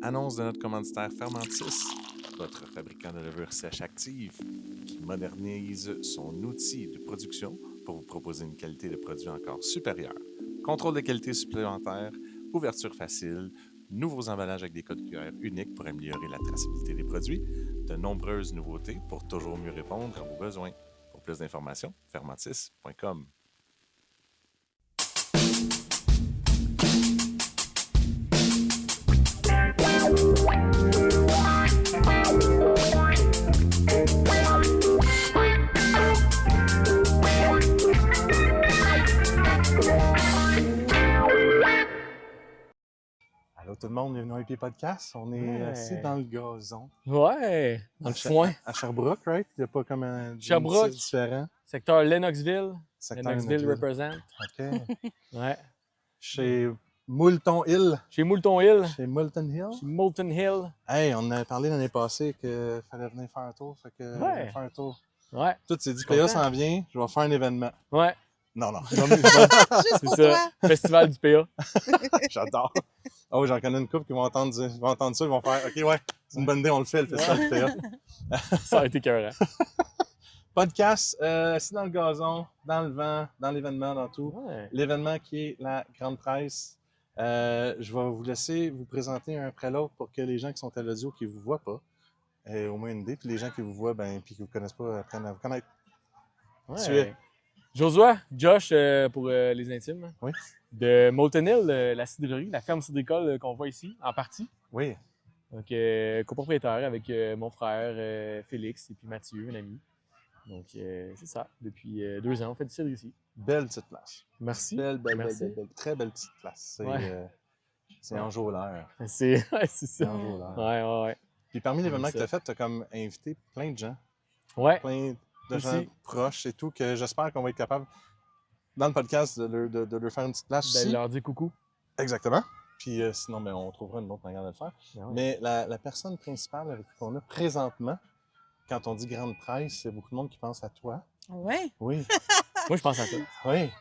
Annonce de notre commanditaire Fermentis, votre fabricant de levure sèche active, qui modernise son outil de production pour vous proposer une qualité de produit encore supérieure. Contrôle de qualité supplémentaire, ouverture facile, nouveaux emballages avec des codes QR uniques pour améliorer la traçabilité des produits, de nombreuses nouveautés pour toujours mieux répondre à vos besoins. Pour plus d'informations, fermentis.com. Allô tout le monde, bienvenue au IP Podcast. On est assis dans le gazon. Ouais, dans le foin. À Sherbrooke, right? Il n'y a pas comme un Sherbrooke, différent. secteur Lennoxville. Secteur Lennoxville Lennoxville. represent. OK. Ouais. Chez Moulton Hill. Chez Moulton Hill. Chez Moulton Hill. Chez Moulton Hill. Hey, on a parlé l'année passée qu'il fallait venir faire un tour. Fait que Ouais. je vais faire un tour. Ouais. Tout s'est dit, PA s'en vient, je vais faire un événement. Ouais. Non. Juste C'est pour ça. toi. Festival du PA. J'adore. Oh, j'en connais une couple qui vont entendre ça, ils vont faire OK, ouais, c'est une bonne idée, on le fait, le festival du PA. Ça a été écœurant. Podcast, assis dans le gazon, dans le vent, dans l'événement, dans tout. Ouais. L'événement qui est la Grande Presse. Je vais vous laisser vous présenter un après l'autre pour que les gens qui sont à l'audio, qui ne vous voient pas, aient au moins une idée. Puis les gens qui vous voient, ben, puis qui ne vous connaissent pas, apprennent à vous connaître. Ouais. Tu es? Joshua, Josh, pour les intimes. Oui. De Moulton Hill, la cidrerie, la ferme cidricole qu'on voit ici, en partie. Oui. Donc, copropriétaire avec mon frère Félix et puis Mathieu, un ami. Donc, c'est ça. Depuis 2 ans, on fait du cidre ici. Belle petite place. Merci. Belle. Très belle petite place. C'est Ouais. enjôleur. C'est ça. C'est enjôleur. Ouais. Puis parmi l'événement C'est que tu as fait, tu as comme invité plein de gens. Ouais. Plein de Aussi. gens proches et tout, que j'espère qu'on va être capable, dans le podcast, de leur faire une petite place Ben, aussi. leur dire coucou. Exactement. Puis sinon, ben, on trouvera une autre manière de le faire. Ben ouais. Mais la personne principale avec qui on a présentement, quand on dit grande presse, c'est beaucoup de monde qui pense à toi. Oui. Oui. Moi, je pense à toi. Oui.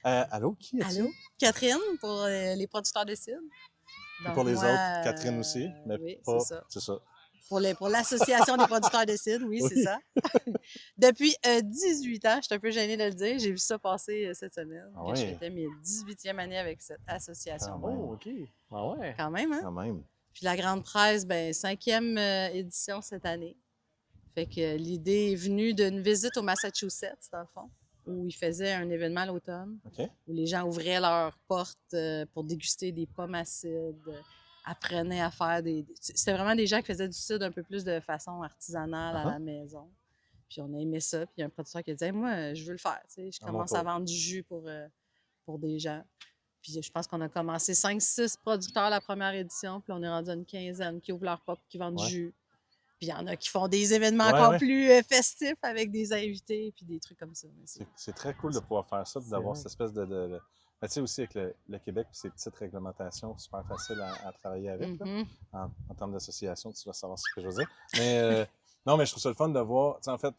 Allô, qui est-ce? Allô? Catherine, pour les producteurs de cidre. Puis pour les autres, Catherine aussi. Mais oui, pas. c'est ça. C'est ça. Pour l'Association des producteurs de cidre, oui, c'est ça. Depuis 18 ans, je suis un peu gênée de le dire, j'ai vu ça passer cette semaine. Ah que ouais. Je fêtais mes 18e année avec cette association. Ah ouais. Oh, OK. Ah ouais. Quand même, hein? Quand même. Puis la Grande Presse, ben 5e édition cette année. Fait que l'idée est venue d'une visite au Massachusetts, dans le fond, où ils faisaient un événement à l'automne, OK. où les gens ouvraient leurs portes pour déguster des pommes acides, apprenaient à faire C'était vraiment des gens qui faisaient du cidre un peu plus de façon artisanale à la maison. Puis on a aimé ça. Puis il y a un producteur qui a dit hey, moi, je veux le faire. Tu sais, je commence à vendre du jus pour des gens. Puis je pense qu'on a commencé 5-6 producteurs la première édition, puis on est rendu à une quinzaine qui ouvrent leurs portes, qui vendent du jus. Puis il y en a qui font des événements encore plus festifs avec des invités, puis des trucs comme ça. C'est très cool de pouvoir faire ça, d'avoir cette espèce de... Mais tu sais aussi avec le Québec et ses petites réglementations, super facile à travailler avec. Là. En termes d'association, tu dois savoir ce que je veux dire. Mais non, mais je trouve ça le fun de voir. Tu sais, en fait,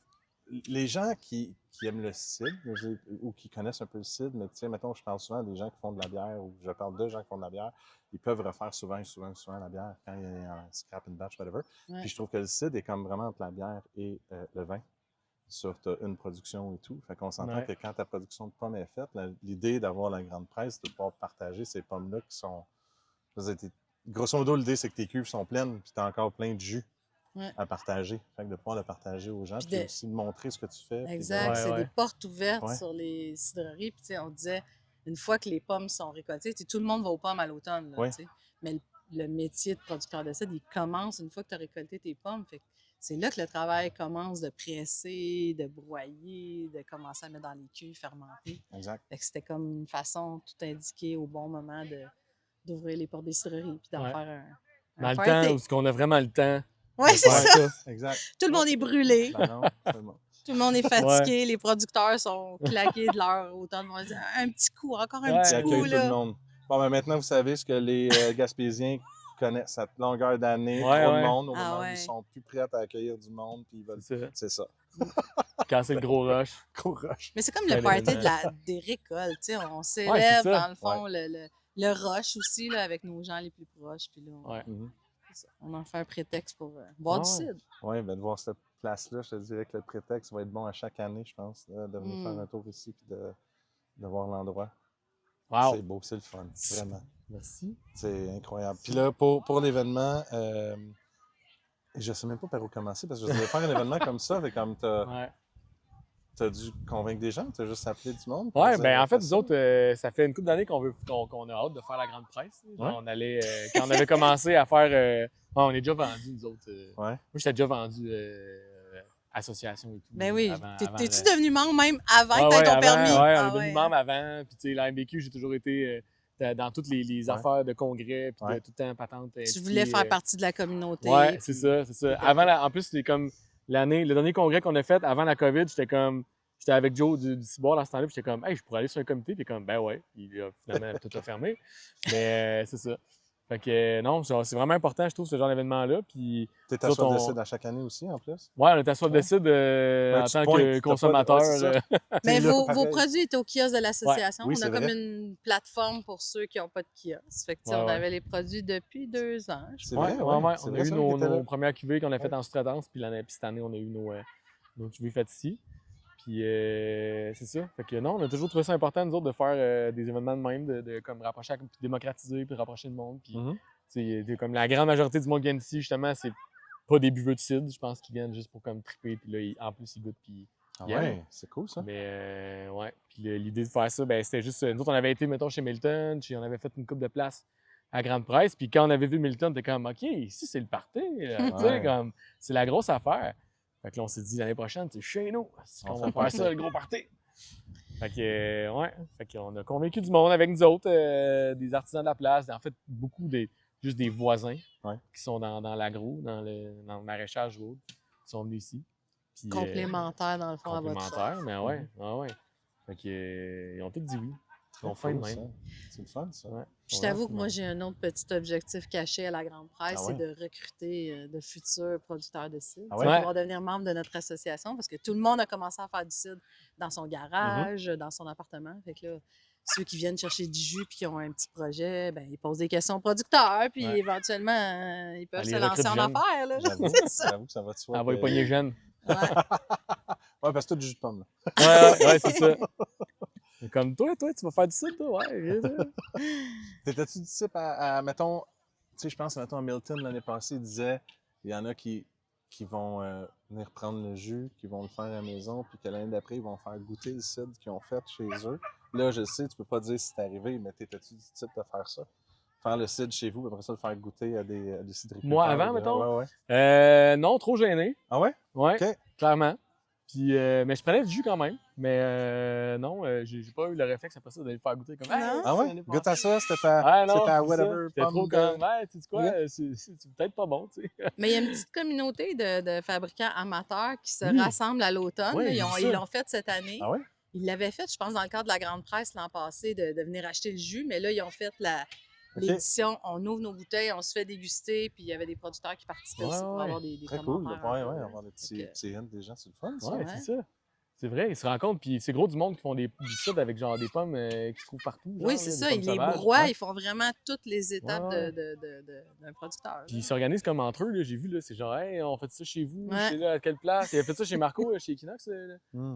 les gens qui aiment le cidre ou qui connaissent un peu le cidre, mais tu sais, mettons, je parle souvent des gens qui font de la bière ou je parle de gens qui font de la bière, ils peuvent refaire souvent la bière quand il y a un scrap and batch, whatever. Ouais. Puis je trouve que le cidre est comme vraiment entre la bière et le vin. Sur une production et tout. Fait qu'on s'entend que quand ta production de pommes est faite, l'idée d'avoir la grande presse, c'est de pouvoir partager ces pommes-là qui sont... Grosso modo, l'idée, c'est que tes cuves sont pleines puis tu as encore plein de jus à partager. Fait que de pouvoir le partager aux gens puis aussi de montrer ce que tu fais. Exact. C'est des portes ouvertes sur les cidreries. Puis on disait, une fois que les pommes sont récoltées, tout le monde va aux pommes à l'automne. Mais le métier de producteur de cidre, il commence une fois que tu as récolté tes pommes. Fait que c'est là que le travail commence de presser, de broyer, de commencer à mettre dans les cuves, fermenter. Exact. Fait que c'était comme une façon tout indiquée au bon moment d'ouvrir les portes des cidreries puis d'en faire un dans party. le temps où on a vraiment le temps. Oui, c'est ça. Exact. Tout le monde est brûlé. Ben non, c'est bon. Tout le monde est fatigué. Les producteurs sont claqués de leur automne. On va dire un petit coup, encore un petit coup. Là. Tout le monde. Bon, ben maintenant, vous savez ce que les Gaspésiens connaissent cette longueur d'année, trop de monde, au moment où ils sont plus prêts à accueillir du monde, puis ils veulent... C'est ça. Quand c'est le gros rush. Gros rush. Mais c'est comme le party des récoltes, tu sais, on s'élève dans le fond le rush aussi là, avec nos gens les plus proches, puis là On en fait un prétexte pour boire du cidre. Oui, ben de voir cette place-là, je te dirais que le prétexte va être bon à chaque année, je pense, de venir faire un tour ici et de voir l'endroit. Wow. C'est beau, c'est le fun, vraiment. Merci. C'est incroyable. Puis là, pour l'événement, je sais même pas par où commencer parce que je devais faire un événement comme ça, avec comme t'as dû convaincre des gens, t'as juste appelé du monde. Ouais, ben en fait, nous autres, ça fait une couple d'années qu'on a hâte de faire la grande presse. Genre, on allait, quand on avait commencé à faire, on est déjà vendu, nous autres. Moi, j'étais déjà vendu association et tout. Ben oui. T'es-tu le... devenu membre même avant que t'aies ton permis? Ouais, on est devenu membre avant. Puis tu sais, la MBQ, j'ai toujours été dans toutes les affaires de congrès, puis tout le temps patente. Tu voulais faire partie de la communauté. Ouais, c'est ça, c'est ça. En plus, c'était comme le dernier congrès qu'on a fait avant la COVID, j'étais avec Joe du Ciboire dans ce temps-là, puis j'étais comme, hey, je pourrais aller sur un comité, puis comme, ben ouais, il a finalement tout a fermé. Mais c'est ça. Fait que non, c'est vraiment important, je trouve, ce genre d'événement-là. Puis t'es à Soif de cidre à chaque année aussi, en plus? Ouais, on est à Soif de cidre en tant que consommateur. Mais vos produits étaient au kiosque de l'association. Oui, on a comme une plateforme pour ceux qui n'ont pas de kiosque. Fait que on avait les produits depuis 2 ans. C'est vrai, On a eu nos premières cuvées qu'on a faites en sous-traitance, puis cette année, on a eu nos cuvées faites ici. Puis c'est ça. Fait que non, on a toujours trouvé ça important, nous autres, de faire des événements de même, de comme rapprocher, puis démocratiser, puis rapprocher le monde. Puis comme la grande majorité du monde qui vient ici, justement, c'est pas des buveux de cidre, je pense qu'ils viennent juste pour comme triper, puis là, en plus, ils goûtent, puis ouais, c'est cool ça. Mais ouais, puis l'idée de faire ça, ben c'était juste, nous autres, on avait été, mettons, chez Milton, on avait fait une coupe de place à Grande Presse, puis quand on avait vu Milton, t'es comme, OK, ici, c'est le party, tu sais, comme, c'est la grosse affaire. Fait que là, on s'est dit, l'année prochaine, c'est chez nous, on va faire ça, le gros party. Fait que, ouais, fait qu'on a convaincu du monde avec nous autres, des artisans de la place, en fait, beaucoup juste des voisins qui sont dans l'agro, dans le maraîchage ou autre, qui sont venus ici. Puis, complémentaire, dans le fond, à votre complémentaire, mais ouais. Fait que, ils ont tous dit oui. Ils ont faim de même. C'est le fun, ça. Ouais. Je t'avoue que moi, j'ai un autre petit objectif caché à la Grande Presse, c'est de recruter de futurs producteurs de cidre. Ils vont devenir membres de notre association parce que tout le monde a commencé à faire du cidre dans son garage, dans son appartement. Fait que là, ceux qui viennent chercher du jus puis qui ont un petit projet, ben ils posent des questions aux producteurs, puis éventuellement, ils peuvent se lancer en affaires. J'avoue que ça va de soi. Elle va y pogner jeune. Ouais, parce que tout du jus de pomme. Là. Ouais, c'est ça. Comme toi, tu vas faire du cidre, toi? Ouais. T'étais-tu disciple mettons, tu sais, je pense, mettons, à Milton, l'année passée, il disait, il y en a qui vont venir prendre le jus, qui vont le faire à la maison, puis que l'année d'après, ils vont faire goûter le cidre qu'ils ont fait chez eux. Là, je sais, tu peux pas dire si c'est arrivé, mais t'étais-tu du type de faire ça? Faire le cidre chez vous, puis après ça, le faire goûter à des cidriculteurs? Moi, avant, mettons? Non, trop gêné. Ah ouais? Ouais, okay. Clairement. Puis, mais je prenais du jus quand même. Mais non, j'ai pas eu le réflexe après ça de le faire goûter comme ça. Ah ouais? Goûte à ça, c'était pas whatever. C'était trop comme, tu sais quoi, c'est peut-être pas bon, tu sais. Mais il y a une petite communauté de fabricants amateurs qui se rassemblent à l'automne. Oui, ils l'ont fait cette année. Ah ouais? Ils l'avaient fait, je pense, dans le cadre de la Grande Presse l'an passé, de venir acheter le jus. Mais là, ils ont fait l'édition, on ouvre nos bouteilles, on se fait déguster, puis il y avait des producteurs qui participaient aussi pour avoir des très commentaires. Cool, avoir des petits hints des gens, c'est le fun, ça. Ouais, c'est ça. C'est vrai, ils se rencontrent, puis c'est gros du monde qui font du cidre avec genre des pommes qu'ils trouvent partout. Oui, c'est ça, ils les broient, ils font vraiment toutes les étapes d'un producteur. Puis ils s'organisent comme entre eux, là, j'ai vu, là, c'est genre, hey, on fait ça chez vous, chez là, à quelle place? Il a fait ça chez Marco, chez Equinox,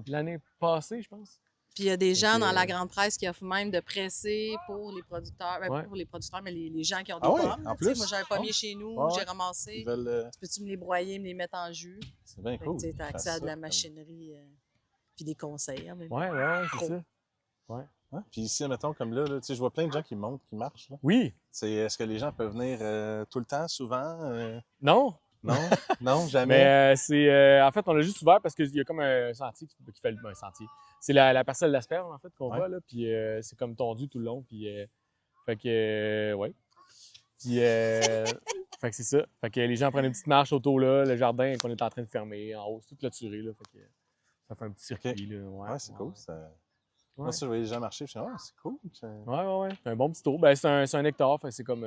l'année passée, je pense. Puis il y a des gens dans la Grande Presse qui offrent même de presser pour les producteurs, pas pour les producteurs, mais les gens qui ont des pommes. En plus? Moi, j'ai un pommier chez nous, j'ai ramassé. Peux-tu me les broyer, me les mettre en jus? C'est bien cool. Tu as accès à de la machinerie, puis des conseils. Ouais, c'est ça. Ouais. Puis ici, mettons, comme là, tu sais, je vois plein de gens qui montent, qui marchent. Là. Oui. Est-ce que les gens peuvent venir tout le temps, souvent? Non. Non, jamais. Mais en fait, on l'a juste ouvert parce qu'il y a comme un sentier qui fait un sentier. C'est la parcelle d'asperge, en fait, qu'on voit, là. Puis c'est comme tondu tout le long. Puis, fait que, ouais. Puis, fait que c'est ça. Fait que les gens prennent une petite marche autour, là. Le jardin qu'on est en train de fermer, en haut, c'est tout clôturé, là. Fait que ça fait un petit circuit, là. Ouais, c'est cool. Ça... Moi, si je voyais les gens marcher, je me disais, c'est cool. Ouais. C'est un bon petit tour. Ben, c'est un hectare, fait que c'est comme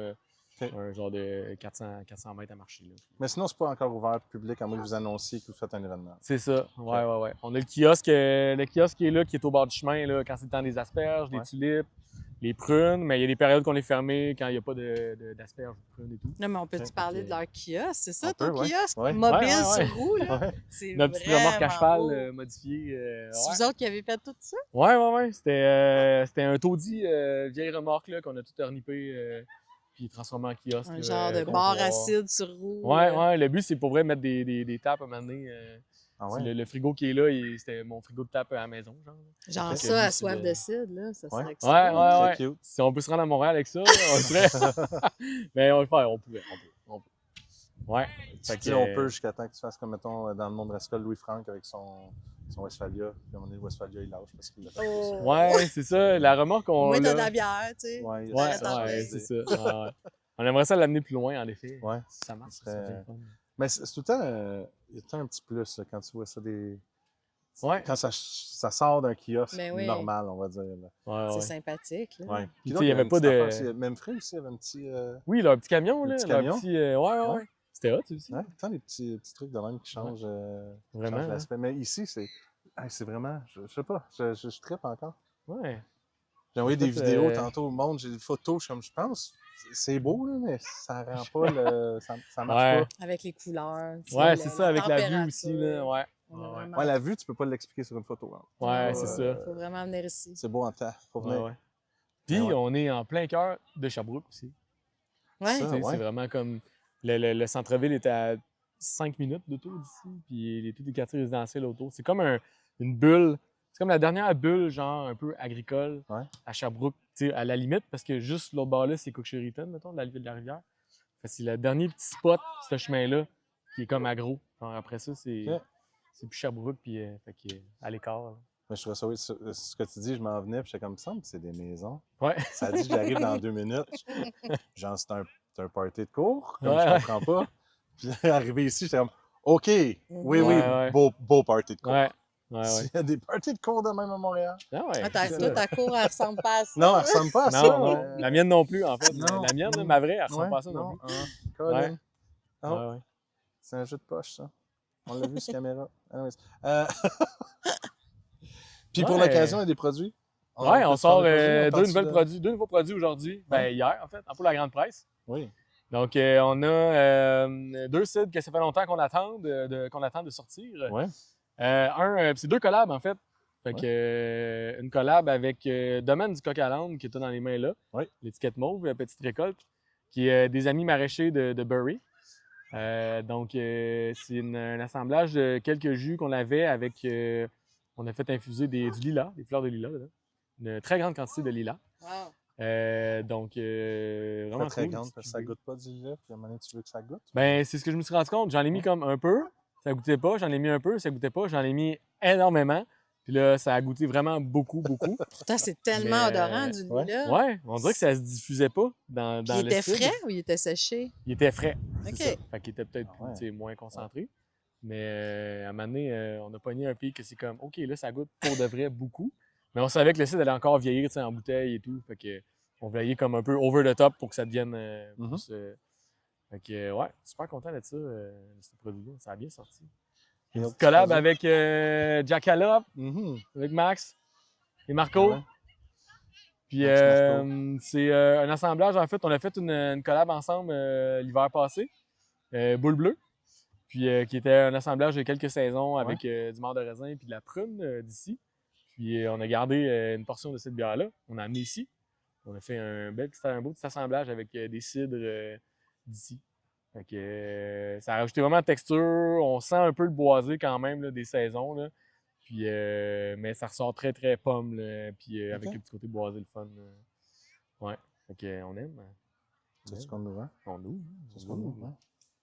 un genre de 400 mètres à marcher, là. Mais sinon, c'est pas encore ouvert au public, à moins que vous annonciez que vous faites un événement. C'est ça. Ouais. On a le kiosque qui est là, qui est au bord du chemin, là, quand c'est le temps des asperges, des tulipes. les prunes, mais il y a des périodes qu'on est fermé quand il n'y a pas d'asperges de prunes et tout. Non, mais on peut-tu parler de leur kiosque? C'est ça, On ton peut, ouais. kiosque? Ouais. Mobile Ouais. sur roue, là? Ouais. C'est Notre petite remorque à vraiment cheval beau. modifiée. C'est Ouais. vous autres qui avez fait tout ça? Ouais. C'était un taudis vieille remorque là, qu'on a tout ornipé puis transformé en kiosque. Un là, genre de comptoir. bar acide sur roue. Ouais. Le but, c'est pour vrai mettre des tapes à un moment donné. Ah ouais. Le frigo qui est là, c'était mon frigo de tape à la maison. Genre Fait que ça, lui, à c'est soif le- de cidre, là, ça serait Ouais. excellent. Ouais. Très cute. Si on peut se rendre à Montréal avec ça, là, on le ferait. Mais on va le faire, on peut. Ouais. Tu Fait dis que, on peut jusqu'à temps que tu fasses comme, mettons, dans le monde Rascal, Louis-Franck avec son Westphalia. Puis à un moment donné, Westphalia, il lâche parce qu'il l'a fait. Oh. Ouais, c'est ça. La remorque, Au on moins, t'as de l'a. la bière, tu sais. Ouais, il y a Ouais, Arrête en ouais, paix. c'est ça. Ouais. On aimerait ça l'amener plus loin, en effet. Ouais. Si ça marche, Ça ça serait- devient le fun. Mais c'est tout le temps, il y a tout le temps un petit plus là, quand tu vois ça des. Ouais. Quand ça sort d'un kiosque Mais oui. normal, on va dire. Là. Ouais. C'est sympathique, là. Ouais. Puis, Puis tu là, sais, il y avait une pas petite de- affaire aussi. Même frais aussi, il y avait un petit. Oui, leur petit camion, Le là. petit Leur camion. petit. Ouais. C'était hot, aussi. Ouais, tant des petits trucs de même qui changent, Vraiment, changent hein. l'aspect. Mais ici, c'est vraiment. Je sais pas, je trippe encore. Ouais. J'ai envoyé En des fait, vidéos tantôt au monde, j'ai des photos, je pense, c'est beau, là, mais ça rend pas le. Ça marche Ouais. pas. Avec les couleurs. tu sais, Ouais, c'est ça, avec la vue température. aussi, là. Ouais. On a Ouais. vraiment- Ouais, la vue, tu peux pas l'expliquer sur une photo. Hein. Ouais, Non, c'est ça. Faut vraiment venir ici. C'est beau en temps. Faut venir. Ouais. Puis, Ouais. on est en plein cœur de Sherbrooke aussi. Ouais. Ça, Tu sais, ouais. C'est vraiment comme. Le centre-ville est à 5 minutes d'auto d'ici, puis tous les quartiers résidentiels autour. C'est comme une bulle. C'est comme la dernière bulle, genre un peu agricole Ouais. à Sherbrooke, tu sais, à la limite, parce que juste l'autre bord là, c'est Cook-Sheridan, mettons, de la ville de la rivière. Fait que c'est le dernier petit spot, ce chemin-là, qui est comme agro. Genre, après ça, c'est Ok. plus Sherbrooke, puis fait que, à l'écart. Là. Mais je trouvais ça, oui, ce que tu dis, je m'en venais, puis j'étais comme ça, mais c'est des maisons. Ouais. Ça dit que j'arrive dans 2 minutes. Genre, c'est un party de cours, comme Ouais. je comprends pas. Puis là, arrivé ici, j'étais comme, OK, oui, Ouais. beau party de cours. Ouais. S'il y a des parties de cours de même à Montréal. Ah ouais. Ah, c'est toi, ça. ta cour, elle ressemble pas à ça. Non, elle ressemble pas à ça. Non. La mienne non plus, en fait. Non. La mienne, là, ma vraie, elle ressemble Ouais, pas à ça non plus. Colin. Ouais. Oh, Ouais. c'est un jeu de poche, ça. On l'a vu, sur caméra. Anyways. Puis pour Ouais. l'occasion, il y a des produits. Ouais, on peut sort faire des produits, deux nouveaux produits aujourd'hui. Ben, Ouais. hier, en fait, pour la grande presse. Oui. Donc, on a 2 cidres que ça fait longtemps qu'on attend de sortir. Ouais. C'est 2 collabs, en fait. Fait que, une collab avec Domaine du Coq à l'âne, que tu as dans les mains là. Ouais. L'étiquette mauve, Petite Récolte, qui est des amis maraîchers de Bury. Donc, c'est un assemblage de quelques jus qu'on avait avec. On a fait infuser du lilas, des fleurs de lilas dedans. Une très grande quantité de lilas. Wow. Donc, Pas vraiment très cool, grande, petite parce que ça cuvée. goûte pas du lait, puis à un moment donné, tu veux que ça goûte. Ben, c'est ce que je me suis rendu compte. J'en ai mis comme un peu, ça goûtait pas. J'en ai mis un peu, ça goûtait pas. J'en ai mis énormément. Puis là, ça a goûté vraiment beaucoup. Pourtant, c'est tellement Mais, odorant du ouais. lilas. Ouais, on dirait que ça se diffusait pas dans Puis il le était cidre. frais ou il était séché? Il était frais. c'est OK. ça. Fait qu'il était peut-être Ah ouais. tu sais, moins concentré. Mais à un moment donné, on a pogné un pic que c'est comme, OK, là, ça goûte pour de vrai beaucoup. Mais on savait que le cidre allait encore vieillir tu sais, en bouteille et tout. Fait que on voulait y aller comme un peu over the top pour que ça devienne plus. Fait que, ouais, super content de ça, de ce produit-là. Ça a bien sorti. Et Une autre petite collab produit? avec Jackalope, Mhm. avec Max et Marco. Ah ouais. Puis Max Marco. c'est un assemblage, en fait. On a fait une collab ensemble l'hiver passé, Boule Bleue, puis qui était un assemblage de quelques saisons avec du marc de raisin et de la prune d'ici. Puis on a gardé une portion de cette bière-là. On a amené ici. On a fait un beau petit assemblage avec des cidres d'ici. Fait que ça a rajouté vraiment de texture. On sent un peu le boisé quand même là, des saisons. Là. Puis, mais ça ressort très, très pomme. Là, puis avec le petit côté boisé, le fun. Ouais. Fait que, on aime. C'est ce qu'on nous vend. On ouvre. C'est ce qu'on nous vend.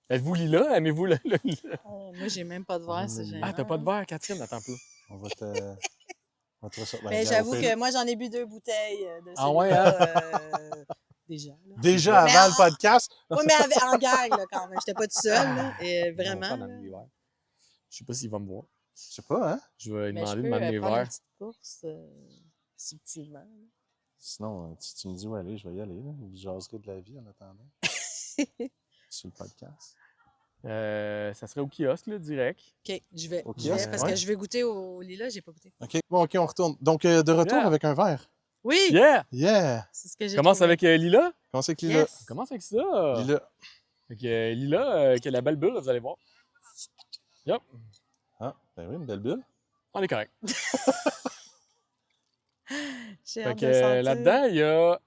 Êtes-vous lilas? Aimez-vous le lilas? Oh, moi, j'ai même pas de verre, c'est génial. Ah, t'as pas de verre, Catherine? Attends pas. On va te. On va te ça. Mais j'avoue que moi, j'en ai bu 2 bouteilles de Ah ouais, celui-là, déjà. Là. Déjà Mais avant le podcast. Oui, mais en gag, là, quand même. J'étais pas toute seule, là. Et vraiment. On va prendre des verres. Je sais pas s'il va me voir. Je sais pas, hein? Je vais lui Mais je demander peux de m'amener des prendre une verres. petite course subtilement. là. Sinon, si tu me dis où aller, je vais y aller. Là. Vous jaserez de la vie en attendant. Sur le podcast. Ça serait au kiosque, là, direct. OK, je vais. Au Je vais kiosque, parce ouais. que je vais goûter au lilas, j'ai pas goûté. OK. Bon, OK, on retourne. Donc, de retour Yeah. avec un verre. Oui! Yeah! Yeah! C'est ce que j'ai Commence trouvé. avec Lila. Comment c'est que Lila? Yes! Commence avec ça. Lila. Fait que Lila, qui a la belle bulle, vous allez voir. Yep, Ah, ben oui, une belle bulle. on est correct. J'ai Fait hâte que de sentir. là-dedans, il y a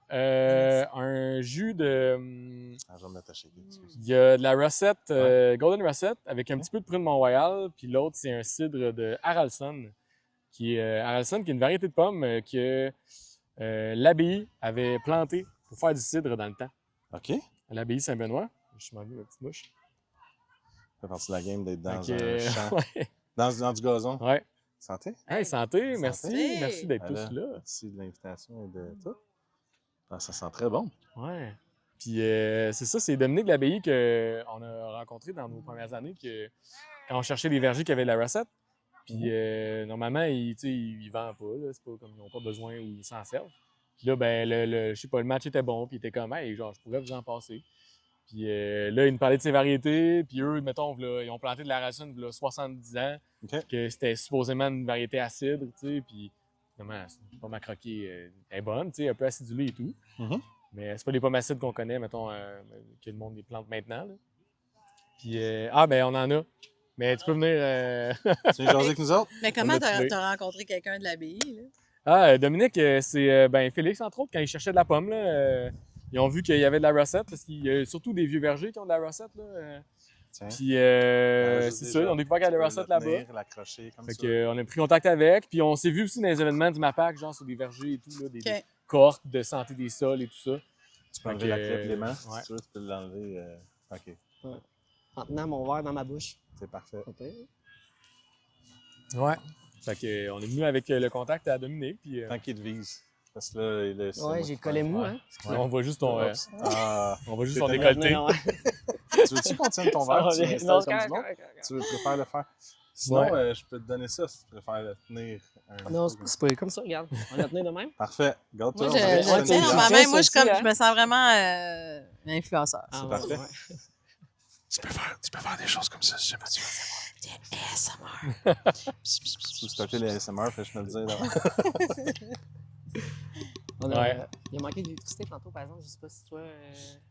un jus de. Ah, je vais me l'attacher. Excuse. Il y a de la recette, Golden Recette, avec un petit peu de prune Mont-Royal. Puis l'autre, c'est un cidre de Haralson, qui est une variété de pommes que l'abbaye avait plantée pour faire du cidre dans le temps. OK. À l'abbaye Saint-Benoît. Je m'en vais, ma petite mouche. Ça fait partie de la game d'être dans Fait que, un champ. ouais. Dans du gazon. Ouais. Santé. Hey, santé, merci. Santé. Merci d'être Alors, tous là. merci de l'invitation et de tout. Ah, ça sent très bon. Ouais. Puis c'est ça, c'est Dominique Labbaye qu'on a rencontré dans nos premières années quand on cherchait des vergers qui avaient de la recette. Puis normalement, ils vendent pas, là. C'est pas comme ils n'ont pas besoin ou ils s'en servent. Puis là, ben, je sais pas, le match était bon, puis il était comme, hey, genre, je pourrais vous en passer. Puis là, il nous parlait de ses variétés, puis eux, mettons, ils ont planté de la racine il y a 70 ans, OK. que c'était supposément une variété acide, tu sais, puis finalement, c'est pas ma croquée, elle est bonne, tu sais, un peu acidulée et tout. Mhm. Mais c'est pas les pommes acides qu'on connaît, mettons, que le monde les plante maintenant, là. Puis, ben, on en a. Mais tu peux venir... Tu viens jaser avec nous autres? Mais comment On l'a t'as trouvé. t'as rencontré quelqu'un de l'abbaye, là? Dominique, c'est ben, Félix, entre autres, quand il cherchait de la pomme, là, ils ont vu qu'il y avait de la recette, parce qu'il y a surtout des vieux vergers qui ont de la recette, là. Tiens. Puis, Juste c'est déjà, ça, on a découvert qu'il y avait de la tu recette peux le là-bas. tenir, l'accrocher comme Fait ça. que, on a pris contact avec, puis on s'est vu aussi dans les événements du MAPAC, genre sur des vergers et tout, là, des OK. cohortes de santé des sols et tout ça. Tu peux Fait enlever que, la crêpe, les mains, ouais. si tu veux, tu peux l'enlever. OK, En tenant mon verre dans ma bouche. c'est parfait. Ouais. Fait que, on est venu avec le contact à Dominique, puis Tant qu'il te vise. Parce que là, c'est moi Ouais, qui j'ai fais. collé mou, ouais. hein? Ouais. on voit juste ton, Oups. Ah, on voit juste C'est ton tellement décolleté. Non, non, tu veux-tu qu'on tienne ton verre? Tu l'installes non, comme du monde? Tu préfères le faire? Sinon, Ouais. je peux te donner ça si tu préfères le tenir. non, c'est pas comme ça, regarde. On va la tenir de même. Parfait. Garde-toi. Moi, on va je juste le tiens une dans bière. ma Tu main. fais Moi, ça aussi, je me sens vraiment influenceur. Ah, ouais, parfait. ouais. Tu peux faire des choses comme ça si jamais tu veux. ASMR. Tu stocker les ASMR, fais-je me le dire. Là. Ouais. Il a manqué d'électricité tantôt, par exemple. Je sais pas si toi.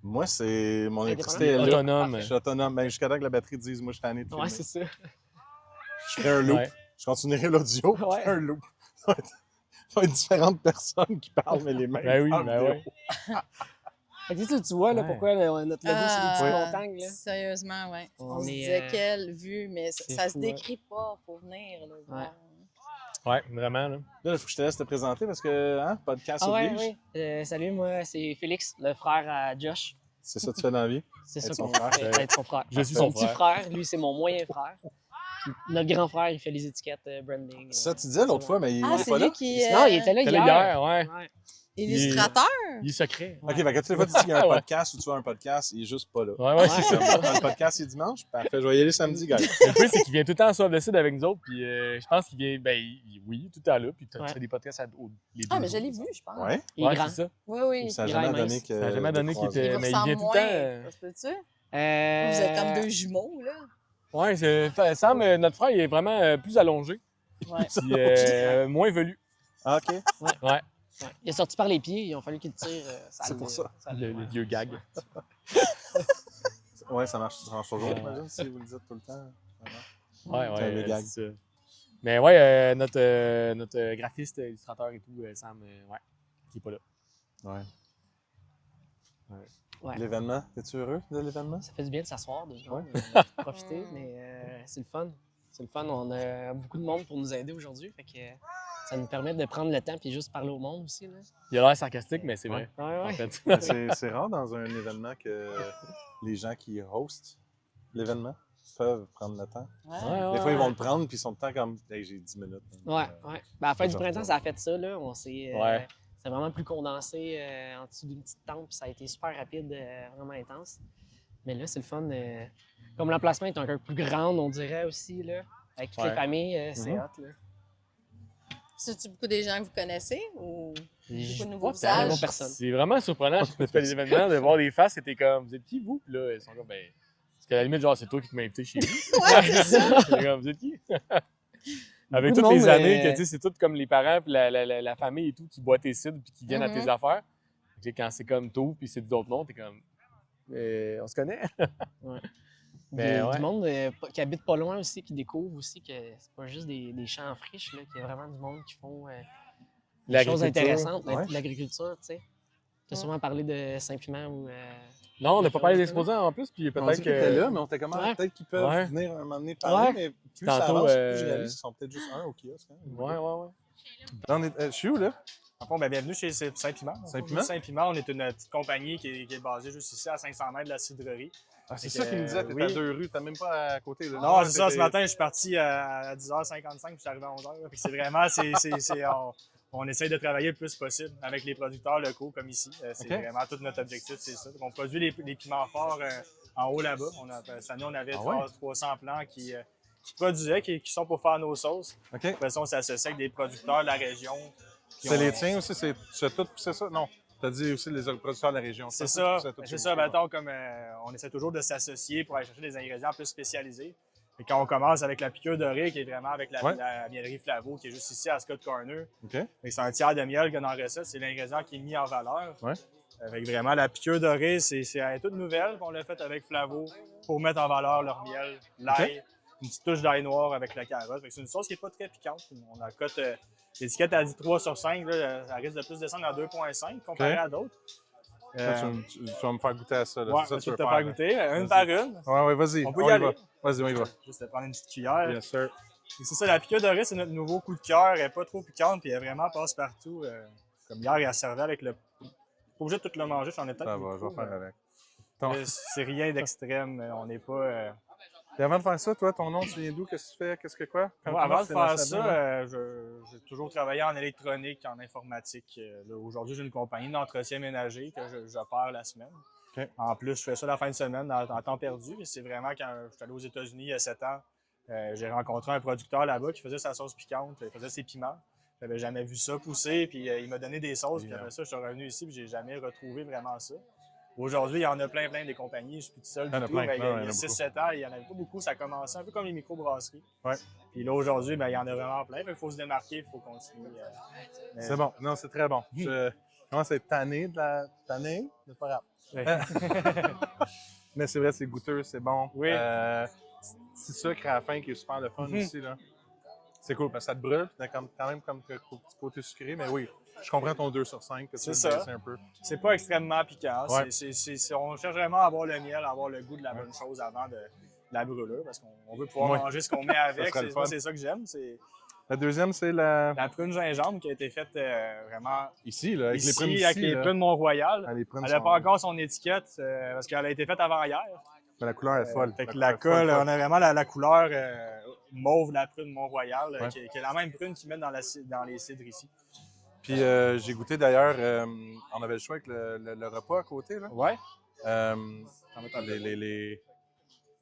Moi, c'est mon électricité Indépendant. est là. Autonome. Je suis autonome. Ben, jusqu'à temps que la batterie dise, moi, je suis tanné de filmer. Ouais, c'est ça. Je ferai un loop. Ouais. Je continuerai l'audio. Je Ouais. ferai un loop. Ça va être différentes personnes qui parlent, mais les mêmes. Ben oui, en ben vidéo. oui. Fait que tu vois là, Ouais. pourquoi notre logo, c'est des petites montagnes. Là. Sérieusement, oui. On se est, disait quelle vue, mais c'est ça se fou, décrit pas. Faut venir. Là, voir. Ouais, vraiment, là. Là, il faut que je te laisse te présenter parce que, hein, podcast Ah ouais, oblige. oui. Salut, moi, c'est Félix, le frère à Josh. C'est ça que tu fais dans la vie? C'est Être ça son qu'on frère. fait, être son frère. Je suis C'est son mon petit frère, lui, c'est mon moyen frère. Puis notre grand frère, il fait les étiquettes branding. Ça, tu disais l'autre fois, mais il Ah, est c'est pas là. lui qui Non, il était là T'es hier. là hier, ouais. Ouais. illustrateur. Il est secret. OK, fait que toutes les fois que tu dis qu'il y a un Ouais. podcast ou tu as un podcast, il est juste pas là. Ouais, ouais, c'est ça. Le podcast, c'est dimanche. Parfait, je vais y aller samedi, gars. Le plus, c'est qu'il vient tout le temps à Soif de Cidre avec nous autres, puis je pense qu'il vient, ben, oui, tout le temps là, puis tu Ouais. fais des podcasts les deux Ah, mais je jours. l'ai vu, je pense. Ouais. Il est Ouais, grand. c'est ça. Oui, oui. Ça n'a Il jamais est donné mince. que. Ça n'a jamais donné qu'il Il était. vous Mais il ressemble vient tout le moins. temps. Ça se peut-tu? Euh, Vous êtes comme deux jumeaux, là. Ouais, Sam, notre frère, il est vraiment plus allongé, Ouais. puis moins velu. Ah, OK. Ouais, ouais. Il est sorti par les pieds, il a fallu qu'il tire. C'est pour ça. le vieux gag. Ouais, ça marche toujours, j'imagine, si vous le dites tout le temps. Ouais, C'est un vieux ouais, gag. c'est ça. Mais ouais, notre graphiste, illustrateur et tout, Sam, ouais, qui est pas là. Ouais. Ouais. L'événement, es-tu heureux de l'événement? Ça fait du bien de s'asseoir, de Ouais. profiter, mais c'est le fun. C'est le fun. On a beaucoup de monde pour nous aider aujourd'hui, fait que ça nous permet de prendre le temps puis juste parler au monde aussi. Là. Il a l'air sarcastique, mais c'est vrai. Ouais, En ouais. fait. C'est rare dans un événement que les gens qui hostent l'événement peuvent prendre le temps. Ouais. Des fois, ils vont le prendre puis ils sont tout le temps comme hey, j'ai 10 minutes. Ouais, ouais. Ben, à la fin du Genre, printemps, ça a fait ça. Là. On s'est, Ouais. c'est vraiment plus condensé en dessous d'une petite tente, puis ça a été super rapide, vraiment intense. Mais là, c'est le fun. Comme l'emplacement est encore plus grand, on dirait aussi, là, avec toutes Ouais. les familles, c'est Mhm. hot. Là. C'est-tu beaucoup des gens que vous connaissez ou beaucoup de nouveaux Pas tellement visages? personne. C'est vraiment surprenant quand tu fais des événements de voir des faces et t'es comme, vous êtes qui vous? Puis là, ils sont comme, ben, parce qu'à la limite, genre, c'est toi qui m'as invité chez vous. Ouais, c'est ça. T'es comme, vous êtes qui? Avec Beaucoup de toutes les monde, années que, tu sais, c'est tout comme les parents puis la famille et tout, qui boit tes cidres puis qui viennent à tes affaires. Fait que quand c'est comme tout puis c'est d'autres noms, t'es comme... on se connaît? Ouais. Mais Du ouais. monde qui habite pas loin aussi, qui découvre aussi que c'est pas juste des champs en friche, là, qu'il y a vraiment du monde qui font des choses intéressantes, l'agriculture, tu sais. Tu as sûrement parlé de Saint-Piment ou... Non, on n'a pas Ferme parlé de d'exposants en plus, puis On peut-être dit qu'ils étaient que... là, mais on était comment? Ouais. Peut-être qu'ils peuvent Ouais. venir un moment donné parler, Ouais. mais plus Tantôt, ça avance, plus je réalise qu'ils sont peut-être juste un au kiosque. Hein. Ouais. Là, je suis où, là? En fond, bienvenue chez Saint-Piment. Saint-Piment? Saint-Piment, on est une petite compagnie qui est basée juste ici, à 500 mètres de la cidrerie. Ah, c'est Fait ça que, qu'il me disait, t'es oui. à 2 rues, t'es même pas à côté. Là. Non, c'est ça, t'étais- ce matin, je suis parti à 10h55 puis je suis arrivé à 11h. Puis c'est vraiment, on essaye de travailler le plus possible avec les producteurs locaux comme ici. C'est OK. vraiment tout notre objectif, c'est ça. On produit les piments forts en haut là-bas. Cette année, on avait 300 plants qui produisaient, qui sont pour faire nos sauces. OK. Après ça, on s'associe avec des producteurs de la région. qui C'est ont- les tiens aussi, tu as tout poussé ça? Non. T'as dit aussi les producteurs de la région. C'est Tu ça, poussais tout c'est chez ça. vous. Mettons, comme on essaie toujours de s'associer pour aller chercher des ingrédients plus spécialisés. Et quand on commence avec la piqûre dorée, qui est vraiment avec la miellerie Flavo, qui est juste ici à Scott Corner. OK. Fait que c'est un tiers de miel que dans la recette, c'est l'ingrédient qui est mis en valeur. Ouais. Avec vraiment la piqûre dorée, elle est toute nouvelle qu'on l'a faite avec Flavo pour mettre en valeur leur miel, l'ail, une petite touche d'ail noir avec la carotte. Fait que c'est une sauce qui n'est pas très piquante. On a cote, l'étiquette a dit 3 sur 5, là, elle risque de plus descendre à 2,5 comparé à d'autres. Là, tu vas me faire goûter à ça. Là. Ouais, c'est ça que je tu vais veux te faire goûter, une Vas-y. par une. Ouais, vas-y. On peut y aller. Va. Vas-y, on y va. Juste de prendre une petite cuillère. Bien sûr. Et c'est ça, la piqûre dorée, c'est notre nouveau coup de cœur. Elle n'est pas trop piquante, puis elle vraiment passe partout. Comme hier, elle servait avec le. Pas obligé de tout le manger, j'en ai peut-être. Ça va, je vais faire avec. C'est rien d'extrême. On n'est pas. Et avant de faire ça, toi, ton nom, tu viens d'où? Qu'est-ce que tu fais? Qu'est-ce que quoi? Moi, avant de c'est dans faire Sabine, ça, j'ai toujours travaillé en électronique, en informatique. Là, aujourd'hui, j'ai une compagnie d'entretien ménager que j'opère la semaine. OK. En plus, je fais ça la fin de semaine en temps perdu. C'est vraiment quand je suis allé aux États-Unis il y a 7 ans, j'ai rencontré un producteur là-bas qui faisait sa sauce piquante, il faisait ses piments. Je n'avais jamais vu ça pousser, puis il m'a donné des sauces. Puis après ça, je suis revenu ici, puis j'ai jamais retrouvé vraiment ça. Aujourd'hui, il y en a plein des compagnies. Je suis plus tout seul Il y en du a tout. plein. Mais il y a beaucoup. 6-7 ans, il n'y en avait pas beaucoup. Ça commençait un peu comme les microbrasseries. Ouais. Puis là, aujourd'hui, il y en a vraiment plein. Il faut se démarquer, il faut continuer. Mais- C'est bon. Non, c'est très bon. Je commence à être tanné de la... Tanné? C'est pas grave. Ouais. Mais c'est vrai, c'est goûteux, c'est bon. Oui. Petit sucre à la fin qui est super le fun aussi. Là. C'est cool parce que ça te brûle, puis t'as quand même comme petit côté sucré, mais oui, je comprends ton 2 sur 5, que tu C'est veux ça. baisser un peu. C'est pas extrêmement piquant. Ouais. On cherche vraiment à avoir le miel, à avoir le goût de la bonne chose avant de la brûlure, parce qu'on veut pouvoir Ouais. manger ce qu'on met avec. serait le fun. Moi, c'est ça que j'aime. C'est La deuxième, c'est la... la prune gingembre qui a été faite vraiment Ici, là, avec ici, les prunes ici. avec les là. prunes Mont-Royal. Ah, les prunes Elle n'a sont- pas encore son étiquette parce qu'elle a été faite avant hier. Mais la couleur est folle. Fait que couleur la est folle, colle, folle. on a vraiment la couleur mauve de la prune Mont-Royal, Ouais. qui est la même prune qu'ils mettent dans les cidres ici. Puis j'ai goûté d'ailleurs, on avait le choix avec le repas à côté. Là. Ouais.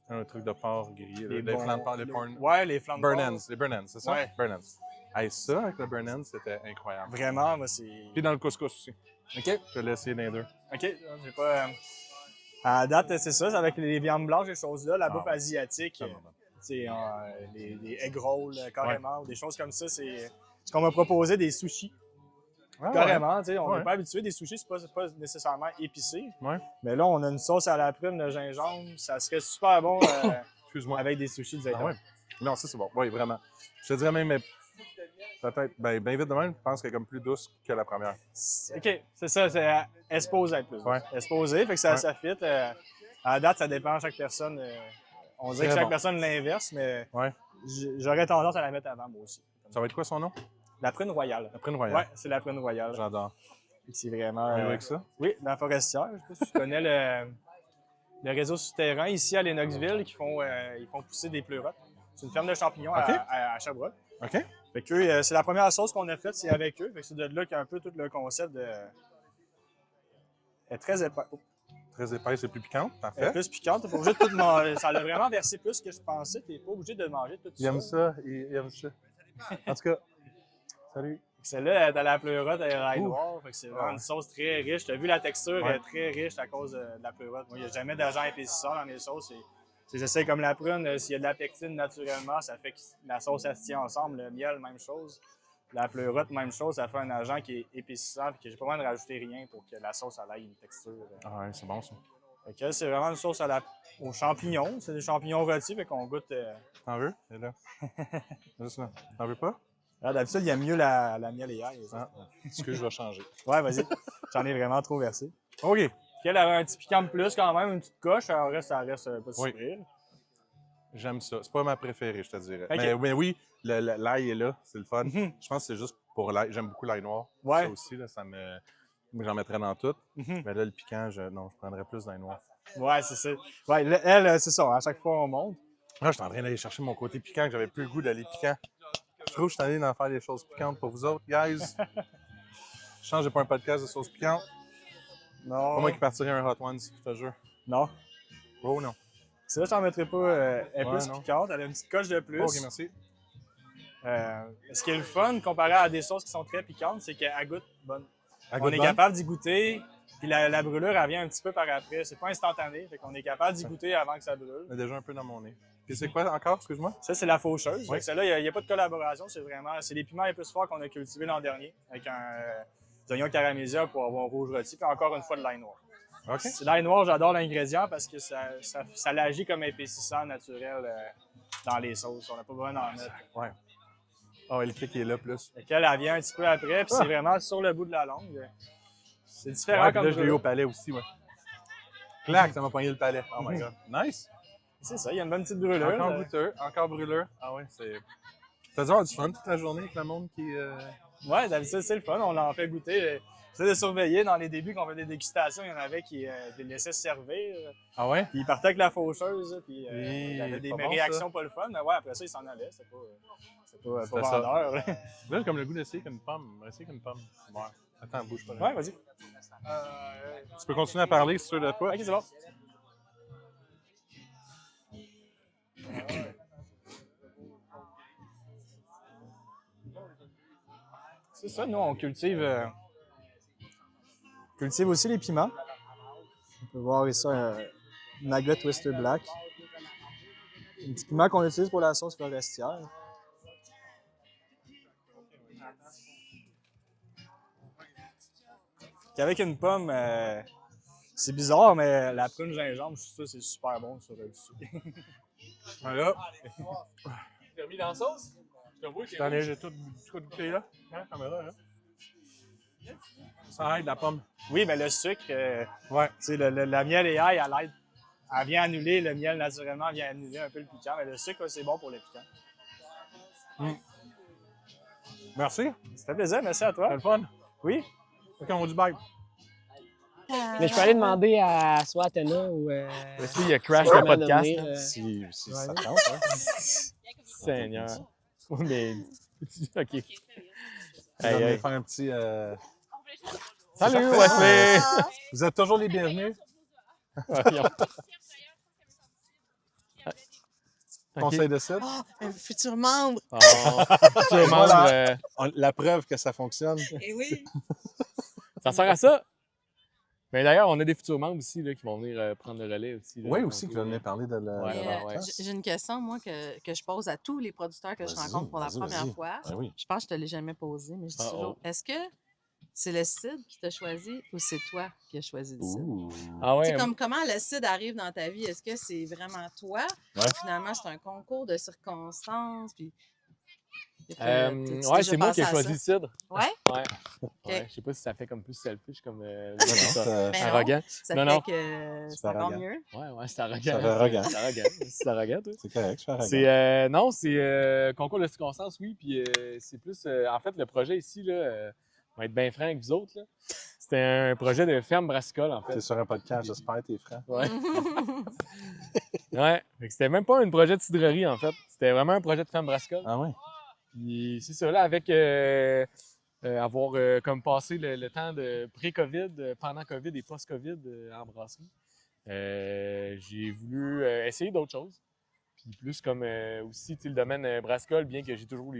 Un truc de porc grillé. Les Les bons- flancs de porc, les porn... Ouais, les flammes de porc. Burn ends, les burn ends, c'est ça? Ouais. Burn ends. Hey, ça, avec le burn ends, c'était incroyable. Vraiment, moi, c'est. Puis dans le couscous aussi. OK. Je l'ai essayé dans les deux. OK. J'ai pas. À date, c'est ça, c'est avec les viandes blanches, ces choses-là, la Ah, bouffe ouais. asiatique, Ah, bon, bon. c'est les egg rolls, carrément, ou des choses comme ça. C'est ce qu'on m'a proposé, des sushis. Ah, Carrément, tu sais, on n'est Ouais. pas habitué. Des sushis, c'est pas nécessairement épicé. Ouais. Mais là, on a une sauce à la prune de gingembre. Ça serait super bon Excuse-moi. avec des sushis de Ah zaiton. ouais? Non, ça c'est bon. Oui, vraiment. Je te dirais même, mais peut-être, ben vite de même, je pense qu'elle est comme plus douce que la première. OK, c'est ça, c'est exposé plus. Ouais. Exposé, fait que ça, Ouais. ça fit. À la date, ça dépend de chaque personne. On dirait que Très chaque bon. personne l'inverse, mais Ouais. j'aurais tendance à la mettre avant, moi aussi. Ça va être quoi son nom? La prune royale. La prune royale. Ouais, c'est la prune royale. J'adore. Fait que c'est vraiment. On y va avec ça? Oui, dans la forestière. Je sais pas si tu connais le réseau souterrain ici à Lennoxville ils font pousser des pleurotes. C'est une ferme de champignons OK. à Sherbrooke. OK? Fait que c'est la première sauce qu'on a faite, c'est avec eux. Fait que c'est de là qu'il y a un peu tout le concept de. Elle est très épaisse. Très épaisse et plus piquante. Elle est Parfait. plus piquante, t'es pas obligé de tout manger. Ça l'a vraiment versé plus que je pensais. T'es pas obligé de manger tout Il ça. aime ça. Il aime ça. En tout cas, salut. Celle-là, elle a la pleurote, elle a l'ail Ouh. noir. Fait que c'est vraiment Ouais. une sauce très riche. T'as vu la texture, Ouais. elle est très riche à cause de la pleurote. Moi, il n'y a jamais d'agent épaississant dans mes sauces. J'essaie comme la prune, s'il y a de la pectine naturellement, ça fait que la sauce, elle se tient ensemble. Le miel, même chose. La pleurote, même chose, ça fait un agent qui est épaississant et que j'ai pas besoin de rajouter rien pour que la sauce ait une texture. Ah ouais, c'est bon ça. Fait que c'est vraiment une sauce aux champignons. C'est des champignons rôtis, fait qu'on goûte. T'en veux? Elle est là. Juste là. T'en veux pas? D'habitude, il y a mieux la miel et ail. Ah, est-ce que je vais changer? Ouais, vas-y. J'en ai vraiment trop versé. OK. Elle avait un petit piquant de plus quand même, une petite coche, ça reste pas si pire. J'aime ça. C'est pas ma préférée, je te dirais. Okay. Mais oui, l'ail est là, c'est le fun. Je pense que c'est juste pour l'ail. J'aime beaucoup l'ail noir. Ouais. Ça aussi, là, j'en mettrais dans tout. Mais là, le piquant, non, je prendrais plus d'ail noir. Ouais, c'est ça. Ouais, elle, c'est ça. À chaque fois, on monte. Là, je suis en train d'aller chercher mon côté piquant, que j'avais plus le goût d'aller piquant. Je trouve que je suis allé d'en faire des choses piquantes pour vous autres, guys. Je change, j'ai pas un podcast de sauces piquantes. Non. Pas moi qui partirais un Hot Ones, je te jure. Non. Oh non. C'est là, je t'en mettrais pas. Elle est plus piquante, elle a une petite coche de plus. OK, merci. Ce qui est le fun, comparé à des sauces qui sont très piquantes, c'est qu'elle goûte bonne. On est bonne? capable d'y goûter, puis la brûlure, elle vient un petit peu par après. C'est pas instantané, fait qu'on est capable d'y goûter avant que ça brûle. On est déjà un peu dans mon nez. Puis c'est quoi encore, excuse-moi? Ça, c'est la faucheuse. Oui. Celle-là, il n'y a pas de collaboration, c'est les piments les plus forts qu'on a cultivés l'an dernier, avec des oignons caramélisés pour avoir un rouge rôti, puis encore une fois de l'ail noir. OK. L'ail noir, j'adore l'ingrédient parce que ça l'agit comme épaississant naturel dans les sauces. On n'a pas besoin d'en mettre. Ouais. Ah, le kick est là plus. Elle vient un petit peu après, puis c'est vraiment sur le bout de la langue. C'est différent Ouais, comme là, je l'ai eu brûlure. au palais aussi, ouais. Clac, ça m'a pogné le palais. Oh my god. Nice! C'est ça, il y a une bonne petite brûlure. Encore goûteux, encore brûleur. Ah ouais, c'est... T'as dû avoir du fun toute la journée avec le monde qui... Ouais, d'habitude, c'est le fun. On en fait goûter. J'essaie de surveiller. Dans les débuts, quand on fait des dégustations, il y en avait qui les laissaient se servir. Ah ouais? Puis ils partaient avec la faucheuse, puis il y avait c'est des pas bon, réactions pas le fun. Mais ouais, après ça, ils s'en allaient. C'est pas C'était ça. vendeur. Là. Là, j'ai comme le goût d'essayer comme une pomme. Essayer comme une pomme. Ouais. Attends, bouge pas. Là. Ouais, vas-y. Tu peux continuer à parler si tu veux de quoi. Ok, c'est bon. C'est ça, nous, on cultive aussi les piments. On peut voir ici un Naga Twister Black. Un petit piment qu'on utilise pour la sauce forestière. Qu'avec une pomme, c'est bizarre, mais la prune gingembre, je suis sûr que c'est super bon sur le dessus. Voilà. T'as mis dans la sauce? Je te vois que... T'en as j'ai tout goûté là? Hein, caméra, là? Ça aide la pomme. Oui, mais le sucre, Ouais. tu sais, la miel et ail, elle vient annuler, le miel naturellement vient annuler un peu le piquant, mais le sucre, c'est bon pour le piquant. Merci. Ça fait plaisir, merci à toi. C'était le fun. Oui? OK, on va du bye. Mais je peux aller demander à soit Athéna ou. Est-ce qu'il y a Crash Ouais, le podcast? devenir, là? Si ça ouais. tente, hein? Seigneur. Oui, mais... OK. On Hey, va hey. faire un petit... Salut, Wesley! Vous êtes toujours les bienvenus. Voyons. OK. Conseil de site. Ah, un futur membre! Oh, futur membre, Voilà. La preuve que ça fonctionne. Eh oui! ça sert à ça. Mais d'ailleurs, on a des futurs membres aussi là, qui vont venir prendre le relais aussi. Là, Oui, aussi, tantôt, qui va venir parler de la... Ouais, Mais, ouais, ouais. j'ai une question, moi, que je pose à tous les producteurs que je Vas-y, rencontre pour la vas-y, première vas-y. fois. Ben oui. Je pense que je ne te l'ai jamais posé, mais je dis Uh-oh. toujours, est-ce que c'est le CID qui t'a choisi ou c'est toi qui as choisi le CID? Ouh. Ah Tu sais, ouais, comment le CID arrive dans ta vie? Est-ce que c'est vraiment toi? Ouais. Ou finalement, c'est un concours de circonstances? Puis... ouais, c'est moi qui ai choisi le cidre. Ouais? Ouais. OK. Ouais, je sais pas si ça fait comme plus selfish, comme Non, ça. ça- Ben non. Arrogant. Ça Non, fait non. que C'est c'est encore arrogant. mieux. Ouais, c'est arrogant. C'est arrogant. C'est arrogant. C'est arrogant, toi. C'est correct, je suis arrogant. C'est non, c'est concours de circonstances, oui. Puis c'est plus. En fait, le projet ici, là, on va être bien franc avec vous autres. Là. C'était un projet de ferme brassicole, en fait. T'es sur un podcast, j'espère, t'es franc. Ouais. Ouais. Fait que c'était même pas un projet de cidrerie, en fait. C'était vraiment un projet de ferme brassicole. Ah ouais? Puis c'est ça, là, avec avoir comme passé le temps de pré-COVID, pendant COVID et post-COVID en brasserie, j'ai voulu essayer d'autres choses. Puis plus comme aussi, tu sais, le domaine brassicole, bien que j'ai toujours,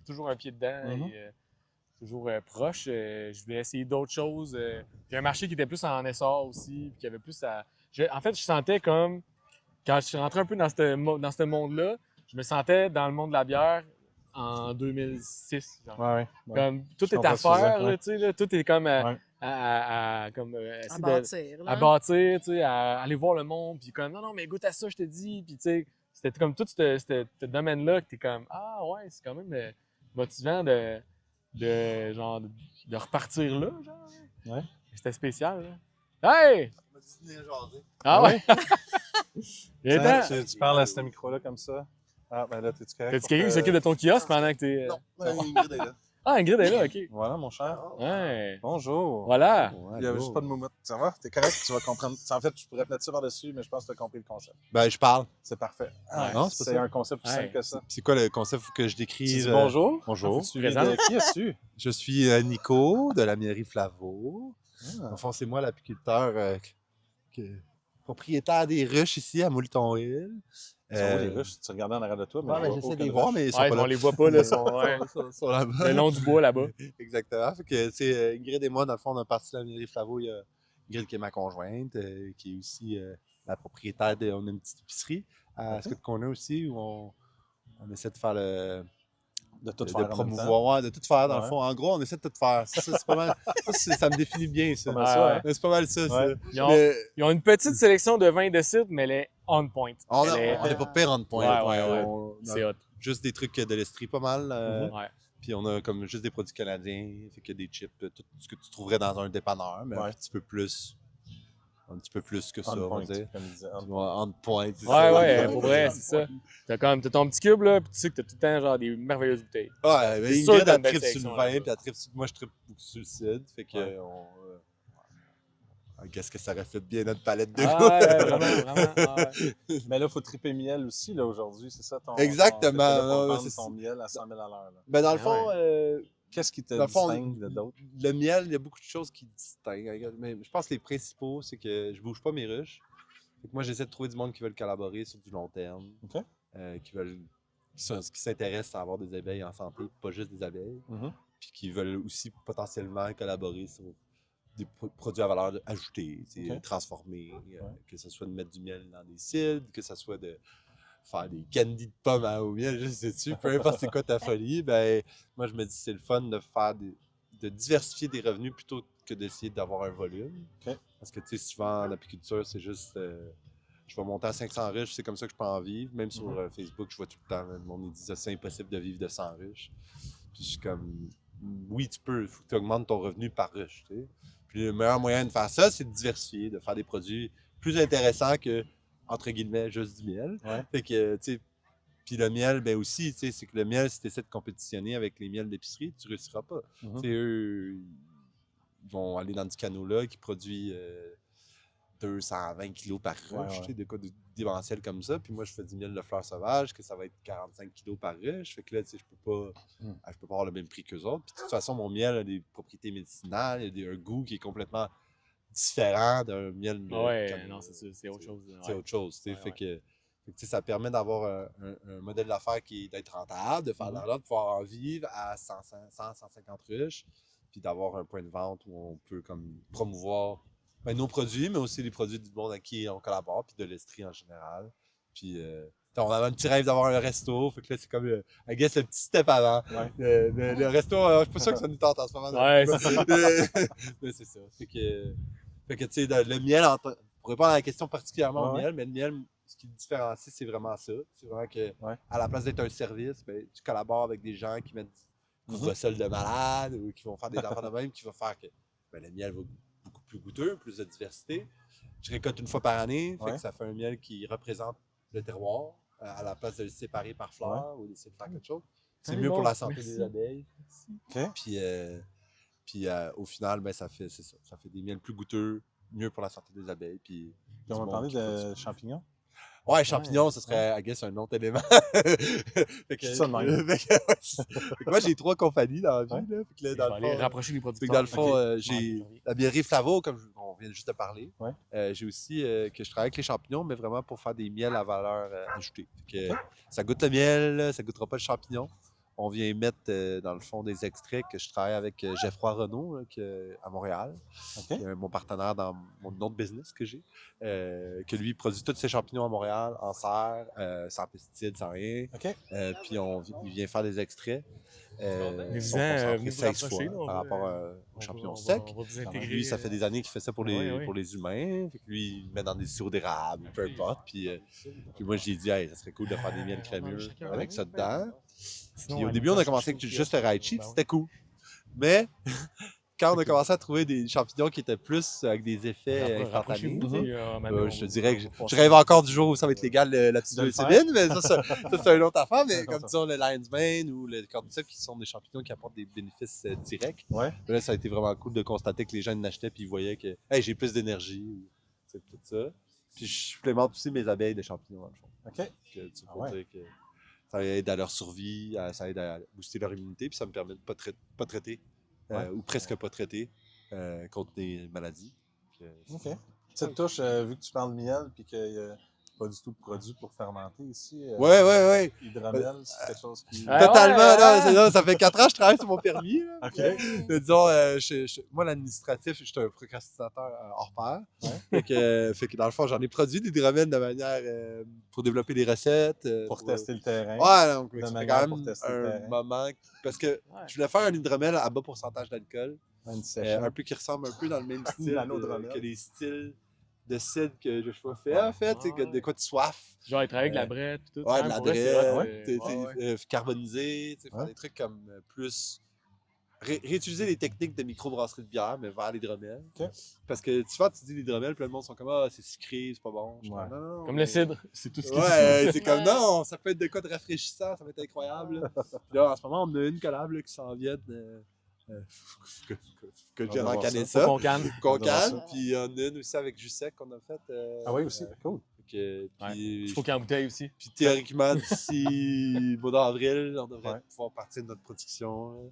toujours un pied dedans Mhm. et toujours proche, je voulais essayer d'autres choses. Puis un marché qui était plus en essor aussi, puis qui avait plus à... en fait, je sentais comme quand je suis rentré un peu dans ce monde-là, je me sentais dans le monde de la bière en 2006. Genre. Ouais. Comme, tout Je est comprends à ce que tu veux faire, dire, là, tu sais, là, tout est comme Ouais. essayer bâtir. à bâtir, tu sais, à aller voir le monde, puis comme, non, mais goûte à ça, je te dis, puis tu sais, c'était comme tout ce domaine-là que t'es comme, ah ouais, c'est quand même motivant genre, de repartir là, genre. Ouais. C'était spécial, là. Hey! Ah ouais? Et Tiens, attends, tu parles à ce micro-là comme ça. Ah, ben là, t'es-tu correct? t'as-tu quelqu'un qui s'occupe de ton kiosque pendant que t'es. Ingrid est là. Ah, Ingrid est là, ok. Voilà, mon cher. Ouais. Bonjour. Voilà. Il n'y avait juste pas de moumoute. Ça va? T'es correct? Tu vas comprendre. En fait, je pourrais te mettre ça par-dessus, mais je pense que tu as compris le concept. Ben, je parle. C'est parfait. Non, c'est pas ça. un concept plus simple que ça. C'est quoi le concept? Faut que je Tu décrive. dis bonjour. Bonjour. Tu présentes? Qui es-tu? Je suis Nico de la Mielerie Flavo. Ah. Enfin, c'est moi l'apiculteur propriétaire des ruches ici à Moulton-Hill. Ils sont où les ruches? Tu regardais en arrière de toi, mais Ouais, je ben, vois j'essaie de aucune les voir, ruche. mais ils sont Ouais, pas là. on les voit pas, là, ouais. Ils sont là-bas. Le long du bois, là-bas. Exactement. Fait que, tu sais, Ingrid et moi, dans le fond, on a parti de la Mielerie Flavo. Il y a Ingrid qui est ma conjointe, qui est aussi la propriétaire on a une petite épicerie à ce qu'on a aussi, où on essaie de faire De tout de faire en même temps. promouvoir, ouais, de tout faire dans Ouais. le fond. En gros, on essaie de tout faire. Ça, c'est pas mal. Ça me définit bien, ça. Pas mal ça, hein? C'est pas mal ça. Ouais. Ils ont une petite sélection de vins de cidre, mais elle est on point. On Elle est- n'est pas pire en point. Ouais. On C'est a hot. juste des trucs de l'Estrie, pas mal. Ouais. Puis on a comme juste des produits canadiens, fait que des chips, tout ce que tu trouverais dans un dépanneur, mais Ouais. un petit peu plus que ça, On on va point, dire. comme il disait. On On point, c'est Ouais, ça. ouais, pour vrai, c'est ça. T'as ton petit cube, là, puis tu sais que t'as tout le temps, genre, des merveilleuses bouteilles. Ouais, mais C'est sûr Ingrid, qu'il y a elle une belle tripe sur sélection le vin, là-bas. puis elle tripe sur... Moi, je tripe beaucoup sur le cidre, fait que Ouais. qu'est-ce que ça reflète bien notre palette de Ah, goût. ouais, vraiment. Ouais. Mais là, il faut triper miel aussi, là, aujourd'hui. C'est ça ton. Exactement, T'es là pour non, vendre c'est ton ça. miel à 100 000 à l'heure. là. Ben, dans le Ah fond, Qu'est-ce qui te dans le fond, distingue de d'autres? le miel, il y a beaucoup de choses qui distinguent. Mais je pense que les principaux, c'est que je bouge pas mes ruches. Fait que moi, j'essaie de trouver du monde qui veulent collaborer sur du long terme. OK. Qui s'intéressent à avoir des abeilles en santé, pas juste des abeilles. Mhm. Puis qui veulent aussi potentiellement collaborer sur des produits à valeur ajoutée, OK. transformés, que ce soit de mettre du miel dans des cidres, que ce soit de faire des candies de pommes au miel, je sais-tu, peu importe c'est quoi ta folie, ben moi je me dis c'est le fun de faire de diversifier des revenus plutôt que d'essayer d'avoir un volume. OK. Parce que tu sais, souvent en apiculture, c'est juste je vais monter à 500 ruches, c'est comme ça que je peux en vivre. Même sur Facebook, je vois tout le temps, le monde me dit c'est impossible de vivre de 100 ruches. Puis je suis comme oui, tu peux, il faut que tu augmentes ton revenu par ruche, tu sais. Puis le meilleur moyen de faire ça, c'est de diversifier, de faire des produits plus intéressants que, entre guillemets, juste du miel. Ouais. Fait que, tu sais, puis le miel, ben aussi, tu sais, c'est que le miel, si tu essaies de compétitionner avec les miels d'épicerie, tu réussiras pas. Mhm. Tu sais, eux, ils vont aller dans du canola qui produit 220 kilos par ruche, tu sais, de quoi de démentiel comme ça. Puis moi, je fais du miel de fleurs sauvages, que ça va être 45 kilos par ruche. Fait que là, tu sais, je peux pas avoir le même prix qu'eux autres. Puis de toute façon, mon miel a des propriétés médicinales, il y a un goût qui est complètement différent d'un miel. Ouais, comme, non, c'est autre chose. C'est autre chose, tu sais. Ouais, Fait que tu sais, ça permet d'avoir un modèle d'affaires qui est d'être rentable, de faire de l'argent, de pouvoir en vivre à 150 ruches, puis d'avoir un point de vente où on peut comme promouvoir nos produits, mais aussi les produits du monde à qui on collabore, puis de l'Estrie en général. Puis on avait un petit rêve d'avoir un resto, fait que là, c'est comme, I guess, le petit step avant. Ouais. Le resto, je suis pas sûr que ça nous tente en ce moment. Ouais, c'est ça. Mais c'est ça. Fait que tu sais, le miel, pour répondre à la question particulièrement au Ouais. miel, mais le miel, ce qui le différencie, c'est vraiment ça. C'est vraiment que, à la place d'être un service, ben, tu collabores avec des gens qui mettent du couvre-sol de malade ou qui vont faire des affaires de même, qui vont faire que ben, le miel va beaucoup plus goûteux, plus de diversité. Je récolte une fois par année, fait que ça fait un miel qui représente le terroir à la place de le séparer par fleur ou d'essayer de faire quelque chose. C'est Allez, mieux bon, pour la santé merci. des abeilles. OK. Puis au final, ben, ça fait des miels plus goûteux, mieux pour la santé des abeilles. Puis Puis on va parler de champignons. Ouais, champignons, ce serait, I guess, un autre élément. Fait que, Ça de même. fait que moi, j'ai 3 compagnies dans la vie. Là. Fait que là, Je dans vais le aller fond, rapprocher les fait producteurs. que dans le fond, Ok. j'ai Ouais, la bière Flavo, comme on vient juste de parler. Ouais. J'ai aussi que je travaille avec les champignons, mais vraiment pour faire des miels à valeur ajoutée. Fait que, ça goûte le miel, ça goûtera pas le champignon. on vient mettre, dans le fond, des extraits que je travaille avec Geoffroy Renaud là, à Montréal. OK. Mon partenaire dans mon autre business que j'ai. Que lui produit tous ses champignons à Montréal, en serre, sans pesticides, sans rien. OK. Puis il vient faire des extraits. Ils sont venez concentrés vous 16 rapprocher, fois là, par rapport aux champignons secs. On va vous intégrer. Lui, ça fait des années qu'il fait ça pour les humains. Fait que lui, il met dans des sirops d'érable, peu importe. Puis moi, j'ai dit, hey, ça serait cool de faire des miels crémeux avec ça dedans. Puis au début, on a commencé avec juste le raichi, puis c'était cool. Mais quand on a commencé à trouver des champignons qui étaient plus avec des effets instantanés, je te dirais que je rêve encore du jour où ça va être légal la psilocybine, mais ça c'est une autre affaire. Mais comme disons le lion's mane ou le cordyceps qui sont des champignons qui apportent des bénéfices directs. Ouais. Là, ça a été vraiment cool de constater que les gens en achetaient puis ils voyaient que hey, j'ai plus d'énergie, c'est tout ça. Puis je supplémente aussi mes abeilles de champignons dans le fond. OK. Dire que ça aide à leur survie, ça aide à booster leur immunité, puis ça me permet de pas traiter. Ou presque pas traité contre des maladies. OK. Petite touche, vu que tu parles de miel puis qu'il n'y a pas du tout de produit pour fermenter ici. Ouais. Hydromel, c'est quelque chose qui... Totalement, non, ça fait 4 ans que je travaille sur mon permis. Là. OK. Disons, moi, l'administratif, je suis un procrastinateur hors pair. Ouais. Fait que dans le fond, j'en ai produit des hydromel de manière pour développer des recettes. Pour tester le terrain. Ouais, donc ça fait quand même un moment. Parce que je voulais faire un hydromel à bas pourcentage d'alcool. Un peu qui ressemble un peu dans le même style que les styles de cidre que Joshua fait, en fait, de quoi de soif. Genre, il travaille avec la brette, tout. Ouais, de la brette, carbonisé, faire des trucs comme plus... Réutiliser les techniques de microbrasserie de bière, mais vers l'hydromel. Okay. Parce que souvent, tu dis l'hydromel, puis le monde sont comme « Ah, c'est sucré, c'est pas bon. » Non, comme le cidre, c'est tout ce qui Ouais, c'est comme « Non, ça peut être de quoi de rafraîchissant, ça va être incroyable. » Puis là, en ce moment, on a une collab qui s'en vient que j'ai en canner ça. Qu'on canne. Puis on a une aussi avec Jusec qu'on a fait. Ah oui, aussi, cool. Il faut qu'il y ait en bouteille aussi. Puis théoriquement, d'ici mois d'avril, on devrait pouvoir partir de notre production.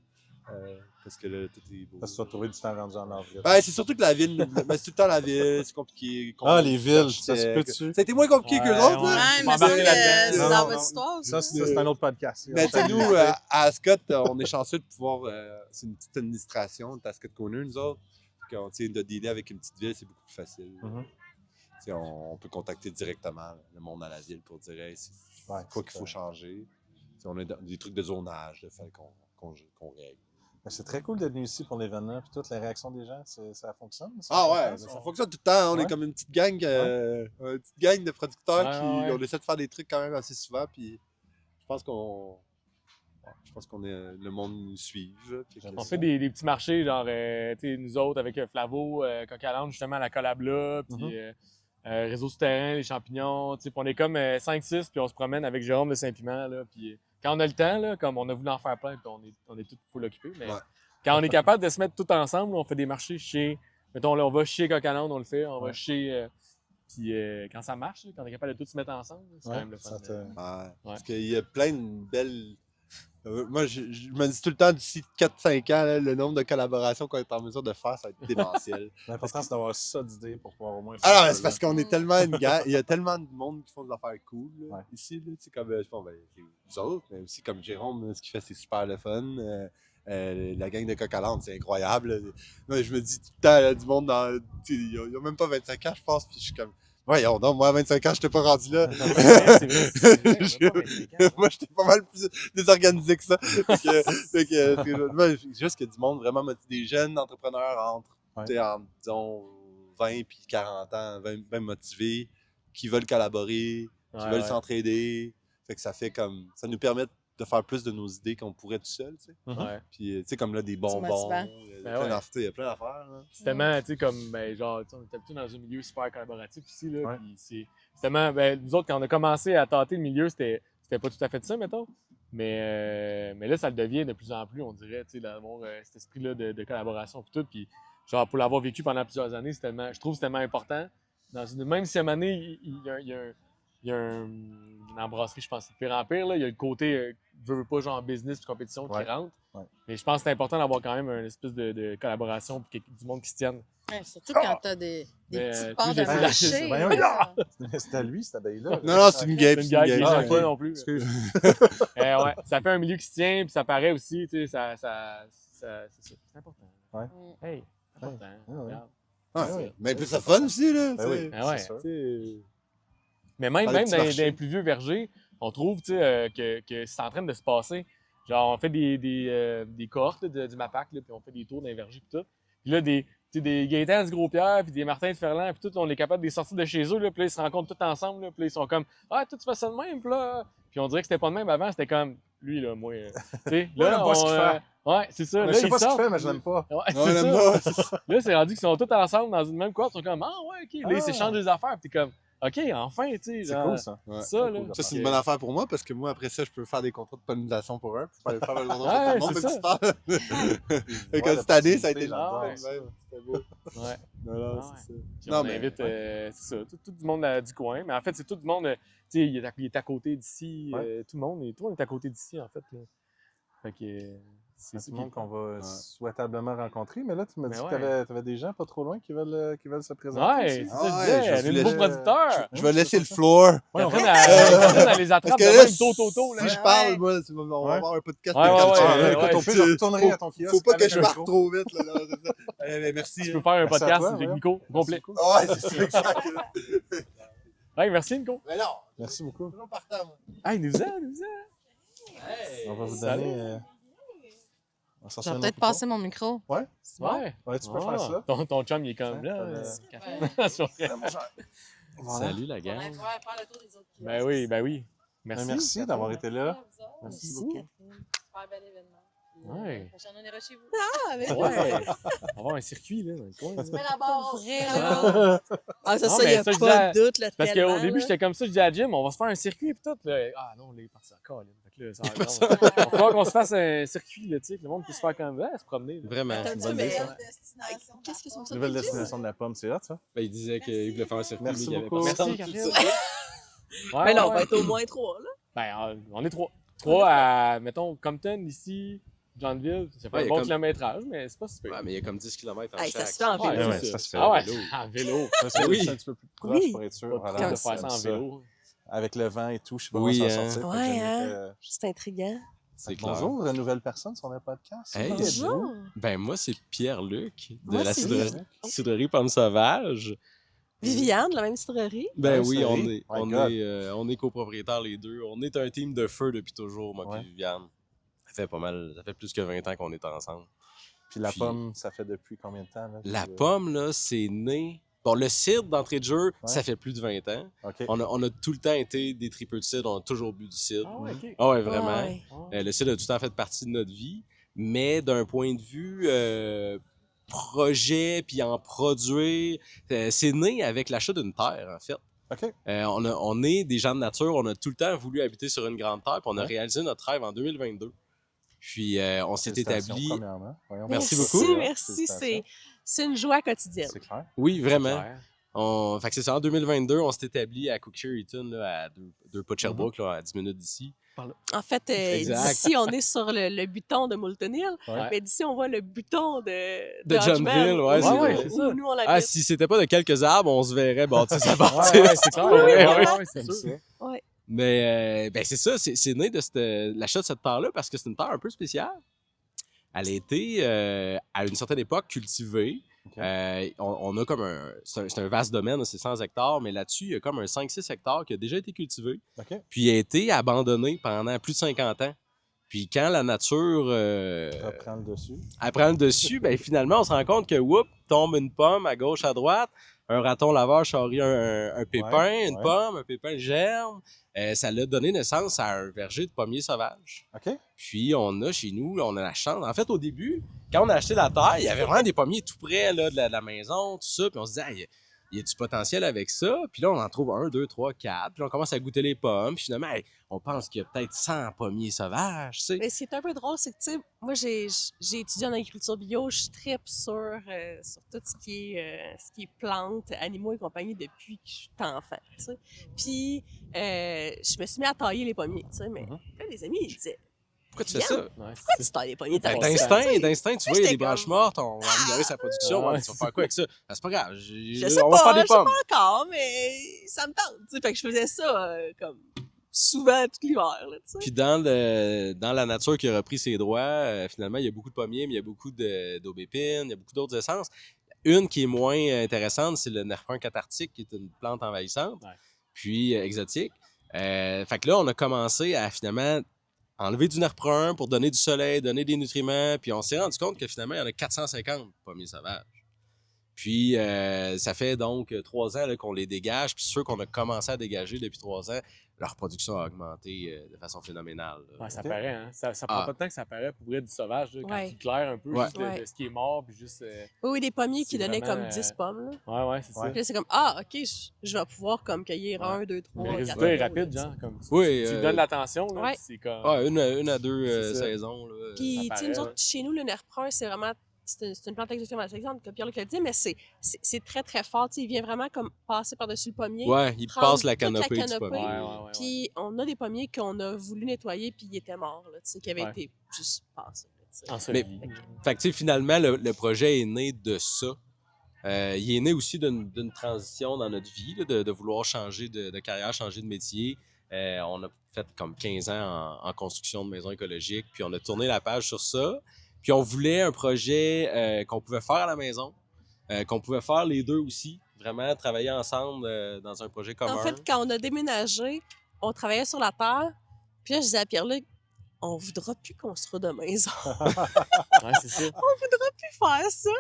Parce que là, tout est beau. Parce que tu vas trouver du temps rendu en avril. Ben, c'est surtout que la ville, c'est tout le temps la ville, c'est compliqué. Les villes, ça se peut-tu? Ça a été moins compliqué qu'eux autres, là. Ouais, mais c'est dans votre histoire. Ça, c'est un autre podcast. Mais tu sais, nous, à Ascot, on est chanceux de pouvoir. C'est une petite administration de Ascot Corner, nous autres. Quand on de dealer avec une petite ville, c'est beaucoup plus facile. On peut contacter directement le monde à la ville pour dire hey, c'est quoi qu'il faut changer. T'sais, on a des trucs de zonage, de fait qu'on règle. C'est très cool d'être venu ici pour l'événement. Puis toutes les réactions des gens, ça fonctionne? Ça fonctionne tout le temps. On est comme une petite gang, de producteurs qui on essaie de faire des trucs quand même assez souvent. Puis je pense qu'on le monde nous suive. On fait des petits marchés, genre nous autres avec Flavo, Coq-à-l'âne, justement, la collab là. Puis Réseau souterrain, les champignons. Puis on est comme 5-6, puis on se promène avec Jérôme de Saint-Piment. Là, puis quand on a le temps, là, comme on a voulu en faire plein, puis on est tous full occupés. Mais quand on est capable de se mettre tout ensemble, on fait des marchés chez. Mettons, là, on va chez Coq-à-l'âne, on le fait. On va chez. Puis quand ça marche, quand on est capable de tout se mettre ensemble, c'est quand même le fun. Parce qu'il y a plein de belles. Moi, je me dis tout le temps, d'ici 4-5 ans, là, le nombre de collaborations qu'on est en mesure de faire, ça va être démentiel. L'important, c'est d'avoir ça d'idées pour pouvoir au moins faire alors, c'est parce qu'on est tellement une gang, il y a tellement de monde qui font des affaires cool là, ici. C'est comme vous autres, mais aussi comme Jérôme, ce qu'il fait, c'est super le fun. La gang de Coq-à-l'âne, c'est incroyable. Moi, je me dis tout le temps, là, du monde dans. Il n'y a même pas 25 ans, je pense, puis je suis comme. Voyons donc, moi, à 25 ans, je t'ai pas rendu là. Moi, j'étais pas mal plus désorganisé que ça. Juste qu'il y a du monde vraiment des jeunes entrepreneurs entre disons, 20 et 40 ans, 20 motivés, qui veulent collaborer, qui veulent s'entraider. Fait que ça fait comme. Ça nous permet de faire plus de nos idées qu'on pourrait tout seul, tu sais. Puis, tu sais, comme là, des bonbons, il y a plein d'affaires. C'est tellement, tu sais, comme, genre, on est habitué dans un milieu super collaboratif ici, là, puis c'est tellement, nous autres, quand on a commencé à tâter le milieu, c'était pas tout à fait ça, mettons, mais là, ça le devient de plus en plus, on dirait, tu sais, d'avoir cet esprit-là de collaboration, puis tout, puis genre, pour l'avoir vécu pendant plusieurs années, je trouve que c'est tellement important. Même si à un moment donné, il y a une embrasserie, je pense, c'est de pire en pire. Là. Il y a le côté, veux pas, genre business et compétition qui rentre. Mais je pense que c'est important d'avoir quand même une espèce de collaboration pour du monde qui se tienne. Ouais, surtout quand t'as des petites parts de plus j'ai marché. Voyons, là. C'était à lui, cette abeille-là. Non, c'est une guêpe. C'est une gueule qui Ah, les ok. pas non plus. Excuse. Ouais, ça fait un milieu qui se tient, puis ça paraît aussi, tu sais, c'est ça. C'est important. Ouais. Hey, c'est important. Ouais. Regarde. Ah, Ah oui. mais plus ça fun aussi, là. Ben oui. Ah ouais, C'est sûr. tu sais. Mais même, Dans les même petits dans marchés. les plus vieux vergers, on trouve tu sais, que c'est en train de se passer. Genre, on fait des cohortes là, du MAPAC, là, puis on fait des tours dans les vergers, puis tout. Puis là, tu sais, des Gaétan du Gros-Pierre, puis des Martin de Ferland, puis tout, on est capable de les sortir de chez eux, là, puis là, ils se rencontrent tous ensemble, là, puis là, ils sont comme « Ah, toi, tu fais ça de même, puis là... » Puis on dirait que c'était pas de même avant, c'était comme « Lui, là, moi... tu sais, Moi, j'aime pas ce qu'il fait. Ouais, c'est ça. Mais Là, je sais ils pas ce qu'il sortent. fait, mais je l'aime pas. Ouais, Non, c'est on aime ça. pas. Là, c'est rendu qu'ils sont tous ensemble dans une même cohorte, ils sont comme « Ah, ouais, OK. » Là, ils Ah. s'échangent des affaires, puis t'es comme « OK, enfin, tu sais. » C'est cool, ça. Ouais. Ça, là. Ça, c'est une bonne affaire pour moi parce que moi, après ça, je peux faire des contrats de pollinisation pour eux. Je peux aller faire le contrat Ouais, pour tout le c'est monde, ça. mais tu Fait que Ouais, cette année, ça a été j'adore Ouais. ça. C'était beau. Ouais. Non, Ah c'est ça. Puis Non, on mais- invite, c'est ça, tout du monde du coin. Mais en fait, c'est tout du monde, tu sais, il est à côté d'ici. Ouais. Tout le monde est à côté d'ici, en fait. Là. Fait que C'est c'est tout le monde qu'on va Ouais. souhaitablement rencontrer. Mais là, tu m'as Mais dit ouais. que tu avais des gens pas trop loin qui veulent se présenter. Ouais, aussi. c'est ça Ah que je ouais, disais. je Les voulais- nouveaux producteurs. Je vais laisser le floor. Ouais, on va- Catherine, elle les attrape Parce de que là, même tôt. si là. je parle, Ouais. moi, on va Ouais. avoir un podcast. Ouais, de ouais, culture. ouais, Écoute, ouais. on Je peut- retournerai à ton kiosque. Faut pas que avec je un parte micro. trop vite. Là, non, c'est ça. Merci. Tu peux faire un Merci à podcast toi, avec voyons. Nico, complet. Ah ouais, c'est ça, exact. Ouais, merci, Nico. Mais non, Merci beaucoup. toujours partant, moi. Ah, il nous a. On va vous Salut. donner. On va Je sortir vais un peut-être autre passer mon micro. Ouais. Ouais, tu peux faire ça. Ton chum, il est comme là. Ouais. C'est vrai. Voilà. Salut la gang. faire le tour des autres Ben oui, ben oui. Merci. Merci d'avoir été là. Merci beaucoup. Super bel événement. Ouais. Prochaine, on ira chez vous. Ouais. On va avoir un circuit, là, dans le coin. là. Mais là-bas, Vraiment? Ah, ça, Non, il mais n'y a ça, je pas disais- de doute. Là, Parce tellement, qu'au début, là. j'étais comme ça, je dis à Jim, on va se faire un circuit et tout. Là. Ah non, là, il est parti encore. Là. Fait que là, ça va il va falloir qu'on se fasse un circuit, là, tu sais, que le monde puisse faire comme se promener. là. Vraiment. Attends un c'est une petit bonne peu, mais- idée, ça. Qu'est-ce qu'ils sont ça? Nouvelle destination de la pomme, c'est hot, ça? Ben, il disait qu'il voulait faire un circuit. Merci mais qu'il avait beaucoup. pas Merci, le temps. Gabriel. Ouais, Mais là, on ouais. va être au moins 3, là. Ben, on est trois. Trois à, mettons, Compton, ici, Johnville. Ça fait Ouais, un il y a bon comme- kilométrage, mais c'est pas super. Ouais, mais il y a comme 10 km en Hey, ça chaque. se fait en Ouais, vélo. ouais, c'est ça se fait. Ah ouais, vélo. en vélo. C'est Oui. un petit peu plus proche Oui. pour être sûr. Pas Voilà, de faire j'aime ça en ça. vélo. Avec le vent et tout, je sais pas Oui, comment s'en hein. sortir. Ouais, Fait que hein. j'aime C'est intriguant. C'est clair. Bonjour, nouvelle personne sur le podcast. Hey, Bonjour. Ben, moi, c'est Pierre-Luc de Moi, la c'est cidrerie Pomme Sauvage. Viviane, de la même cidrerie. Ben Ouais, oui, c'est on vrai. est, My on God. est, on est copropriétaires les deux. On est un team de feu depuis toujours, moi Ouais. et Viviane. Ça fait plus que 20 ans qu'on est ensemble. Puis la Puis- pomme, ça fait depuis combien de temps? Là? La pomme, là, c'est né. Bon, le cidre d'entrée de jeu, Ouais. ça fait plus de 20 ans. OK. On a tout le temps été des tripeux de cidre, on a toujours bu du cidre. Ah ouais, ok. Ah ouais, vraiment. Ouais. Le cidre a tout le temps fait partie de notre vie, mais d'un point de vue projet puis en produire, c'est né avec l'achat d'une terre, en fait. OK. On est des gens de nature, on a tout le temps voulu habiter sur une grande terre, puis on a Ouais. réalisé notre rêve en 2022. Puis on s'est Félicitations, établi. premièrement. Voyons. Merci Merci, beaucoup. merci. Félicitations. C'est une joie quotidienne. C'est clair. Oui, vraiment. Ouais. Fait que c'est ça, en 2022, on s'est établi à Cookshire-Eaton, là, à deux pas de Sherbrooke, là, à 10 minutes d'ici. En fait, Exact. d'ici, on est sur le buton de Moulton Hill. Ouais. Mais d'ici, on voit le buton de De Johnville, ouais, c'est vrai. où c'est ça. nous, on l'habite. Ah, si c'était pas de quelques arbres, on se verrait bâtir sa Ouais, partie. ouais, c'est clair. Oui, Ouais, oui, ouais, ouais, c'est comme sûr. ça. Mais ben, c'est ça, c'est né de l'achat de cette terre-là parce que c'est une terre un peu spéciale. Elle a été, à une certaine époque, cultivée. OK. On a comme c'est un vaste domaine, c'est 100 hectares, mais là-dessus, il y a comme un 5-6 hectares qui a déjà été cultivé, OK. puis a été abandonné pendant plus de 50 ans. Puis quand la nature Reprends le dessus. elle prend le dessus, ben finalement, on se rend compte que, whoop, tombe une pomme à gauche, à droite, un raton laveur charrie un pépin, Ouais, une ouais. pomme, un pépin germe. Ça l'a donné naissance à un verger de pommiers sauvages. OK. Puis on a chez nous, on a la chance. En fait, au début, quand on a acheté la terre, il y avait vraiment des pommiers tout près là, de la maison, tout ça. Puis on se disait, hey, il y a du potentiel avec ça. Puis là, on en trouve 1, 2, 3, 4. Puis là, on commence à goûter les pommes. Puis finalement, hey, on pense qu'il y a peut-être 100 pommiers sauvages, tu sais. Mais ce qui est un peu drôle, c'est que, tu sais, moi, j'ai étudié en agriculture bio, je tripe sur tout ce qui est plantes, animaux et compagnie depuis que je suis enfant, tu sais. Puis, je me suis mis à tailler les pommiers, tu sais, mais là, les amis, ils disaient, pourquoi tu fais ça? Pourquoi tu tailles les pommiers Ben, tant que ça? d'instinct, tu vois, il y a des branches comme- mortes, on va améliorer sa production, Ah, ouais, tu vas faire quoi avec ça? Ben, c'est pas grave, Je sais on va faire pas, des je sais pommes. pas encore, mais ça me tente. Tu sais, fait que je faisais ça comme souvent tout l'hiver. Là, tu sais. Puis dans la nature qui a repris ses droits, finalement, il y a beaucoup de pommiers, mais il y a beaucoup d'aubépines, il y a beaucoup d'autres essences. Une qui est moins intéressante, c'est le nerfin cathartique, qui est une plante envahissante, puis exotique. Fait que là, on a commencé à finalement enlever du nerfin pour donner du soleil, donner des nutriments, puis on s'est rendu compte que finalement, il y en a 450 pommiers sauvages. Puis, ça fait donc 3 ans là, qu'on les dégage. Puis, ceux qu'on a commencé à dégager depuis 3 ans, leur production a augmenté de façon phénoménale. Ouais, ça paraît, hein? Ça prend pas de temps que ça paraît pour vrai du sauvage, là, quand tu claires un peu juste de ce qui est mort, puis juste... Oui, des pommiers qui donnaient vraiment, comme 10 pommes. Là. Ouais, c'est ça. Puis là, c'est comme, OK, je vais pouvoir comme cueillir 1, 2, 3, Le 4. résultat est rapide, genre. Comme tu donnes l'attention, là, c'est comme... une à deux saisons. Là, puis, tu sais, nous autres, chez nous, le nerf brun, c'est vraiment... C'est une plante exotique, comme Pierre-Luc l'a dit, mais c'est très, très fort. T'sais, il vient vraiment comme passer par-dessus le pommier. Ouais, il passe la canopée du pommier. Puis on a des pommiers qu'on a voulu nettoyer, puis ils étaient morts, là, qui avaient été juste passés. Fait que, tu sais, finalement, le projet est né de ça. Il est né aussi d'une transition dans notre vie, là, de vouloir changer de carrière, changer de métier. On a fait comme 15 ans en construction de maisons écologiques, puis on a tourné la page sur ça. Puis on voulait un projet qu'on pouvait faire à la maison, qu'on pouvait faire les deux aussi, vraiment travailler ensemble dans un projet commun. En fait, quand on a déménagé, on travaillait sur la terre, puis là, je disais à Pierre-Luc, on voudra plus construire de maison. C'est ça. On voudra plus faire ça.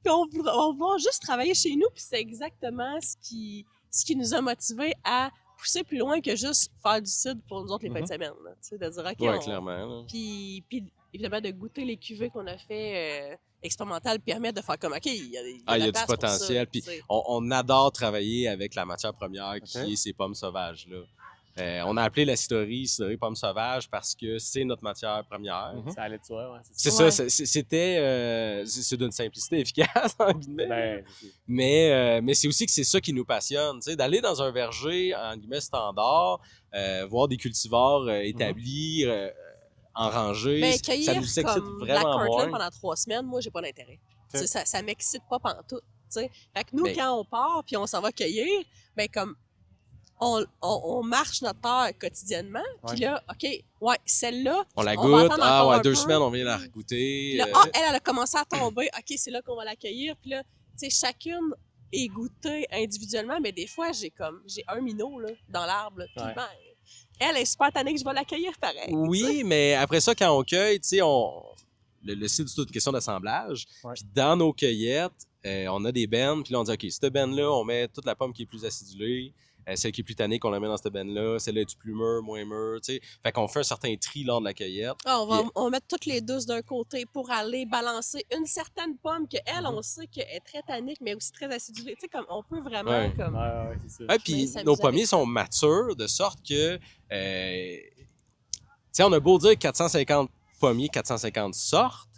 Puis on va juste travailler chez nous, puis c'est exactement ce qui nous a motivés à pousser plus loin que juste faire du cidre pour nous autres les fins de semaine. Tu sais, de dire, OK, clairement. Puis évidemment, de goûter les cuvées qu'on a fait expérimentales permet de faire comme, OK, il y a du potentiel. Puis on adore travailler avec la matière première qui est ces pommes sauvages-là. On a appelé la cidrerie pommes sauvages parce que c'est notre matière première. Ça allait de soi, ouais. C'est ça, c'est d'une simplicité efficace, en guillemets. Mais c'est aussi que c'est ça qui nous passionne, tu sais, d'aller dans un verger, en guillemets, standard, voir des cultivars établis, en rangée, mais ça nous excite vraiment Black moins. pendant 3 semaines, moi, j'ai pas d'intérêt. Ça m'excite pas pantoute. Fait que nous, quand on part puis on s'en va cueillir, ben comme on marche notre terre quotidiennement, puis là, OK, celle-là, on la goûte, 2 semaines, on vient la goûter. Là, elle a commencé à tomber, OK, c'est là qu'on va l'accueillir, puis là, tu sais, chacune est goûtée individuellement, mais des fois, j'ai un minot là, dans l'arbre, puis ben, elle est super tannée que je vais l'accueillir pareil. Oui, mais après ça, quand on cueille, tu sais, le cidre, c'est toute une question d'assemblage. Puis dans nos cueillettes, on a des bennes, puis là, on dit, OK, cette benne-là, on met toute la pomme qui est plus acidulée, celle qui est plus tannée, qu'on la met dans cette benne-là, celle-là est plus mûre, moins mûre, tu sais. Fait qu'on fait un certain tri lors de la cueillette. On va mettre toutes les douces d'un côté pour aller balancer une certaine pomme que elle, on sait qu'elle est très tannique, mais aussi très acidulée. Tu sais, comme on peut vraiment comme... c'est ça. Puis nos pommiers sont matures de sorte que, tu sais, on a beau dire 450 pommiers, 450 sortes,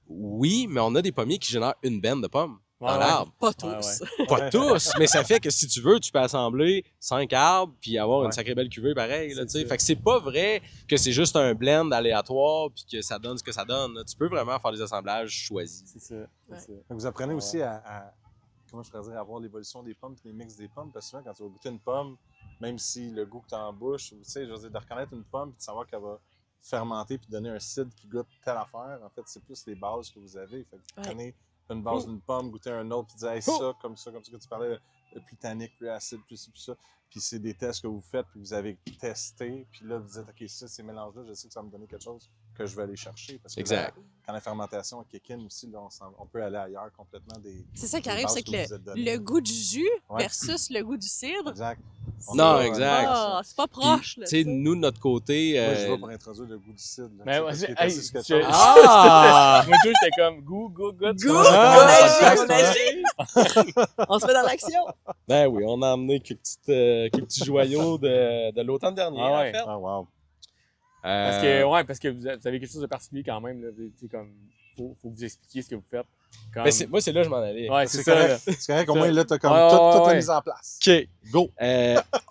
oui, mais on a des pommiers qui génèrent une benne de pommes. Dans l'arbre. Pas tous. Pas tous, mais ça fait que si tu veux, tu peux assembler 5 arbres puis avoir une sacrée belle cuvée pareil. Là, fait que c'est pas vrai que c'est juste un blend aléatoire puis que ça donne ce que ça donne. Là. Tu peux vraiment faire des assemblages choisis. C'est ça. Vous apprenez aussi à comment je pourrais dire, à voir l'évolution des pommes et les mix des pommes. Parce que souvent, quand tu vas goûter une pomme, même si le goût que tu as en bouche, tu sais, je veux dire, de reconnaître une pomme et de savoir qu'elle va fermenter puis donner un cidre qui goûte telle affaire, en fait, c'est plus les bases que vous avez. Fait que vous prenez une base d'une pomme, goûter un autre, puis dire hey, ça, comme ça que tu parlais, plus tannique, plus acide, plus ci, plus ça. Puis c'est des tests que vous faites, puis vous avez testé, puis là, vous dites, OK, ça, ces mélanges-là, je sais que ça va me donner quelque chose que je vais aller chercher. Parce que là, quand la fermentation kick in aussi, là, on peut aller ailleurs complètement des. C'est ça qui arrive, c'est que le goût du jus versus le goût du cidre. Exact. Non, exact. C'est pas proche. Tu sais, nous, de notre côté. Moi, je vais pour introduire le goût du cidre. Mais moi, moi, j'étais comme goût. On se met dans l'action. Ben oui, on a emmené quelques petits joyaux de l'automne dernier, en fait. Oh, wow. Parce que vous avez quelque chose de particulier quand même. Là. Comme, faut que vous expliquiez ce que vous faites. Comme... Ben moi, c'est là que je m'en allais. Ouais, c'est ça. Correct. C'est correct, au moins, là, t'as comme toute la mise en place. OK. Go!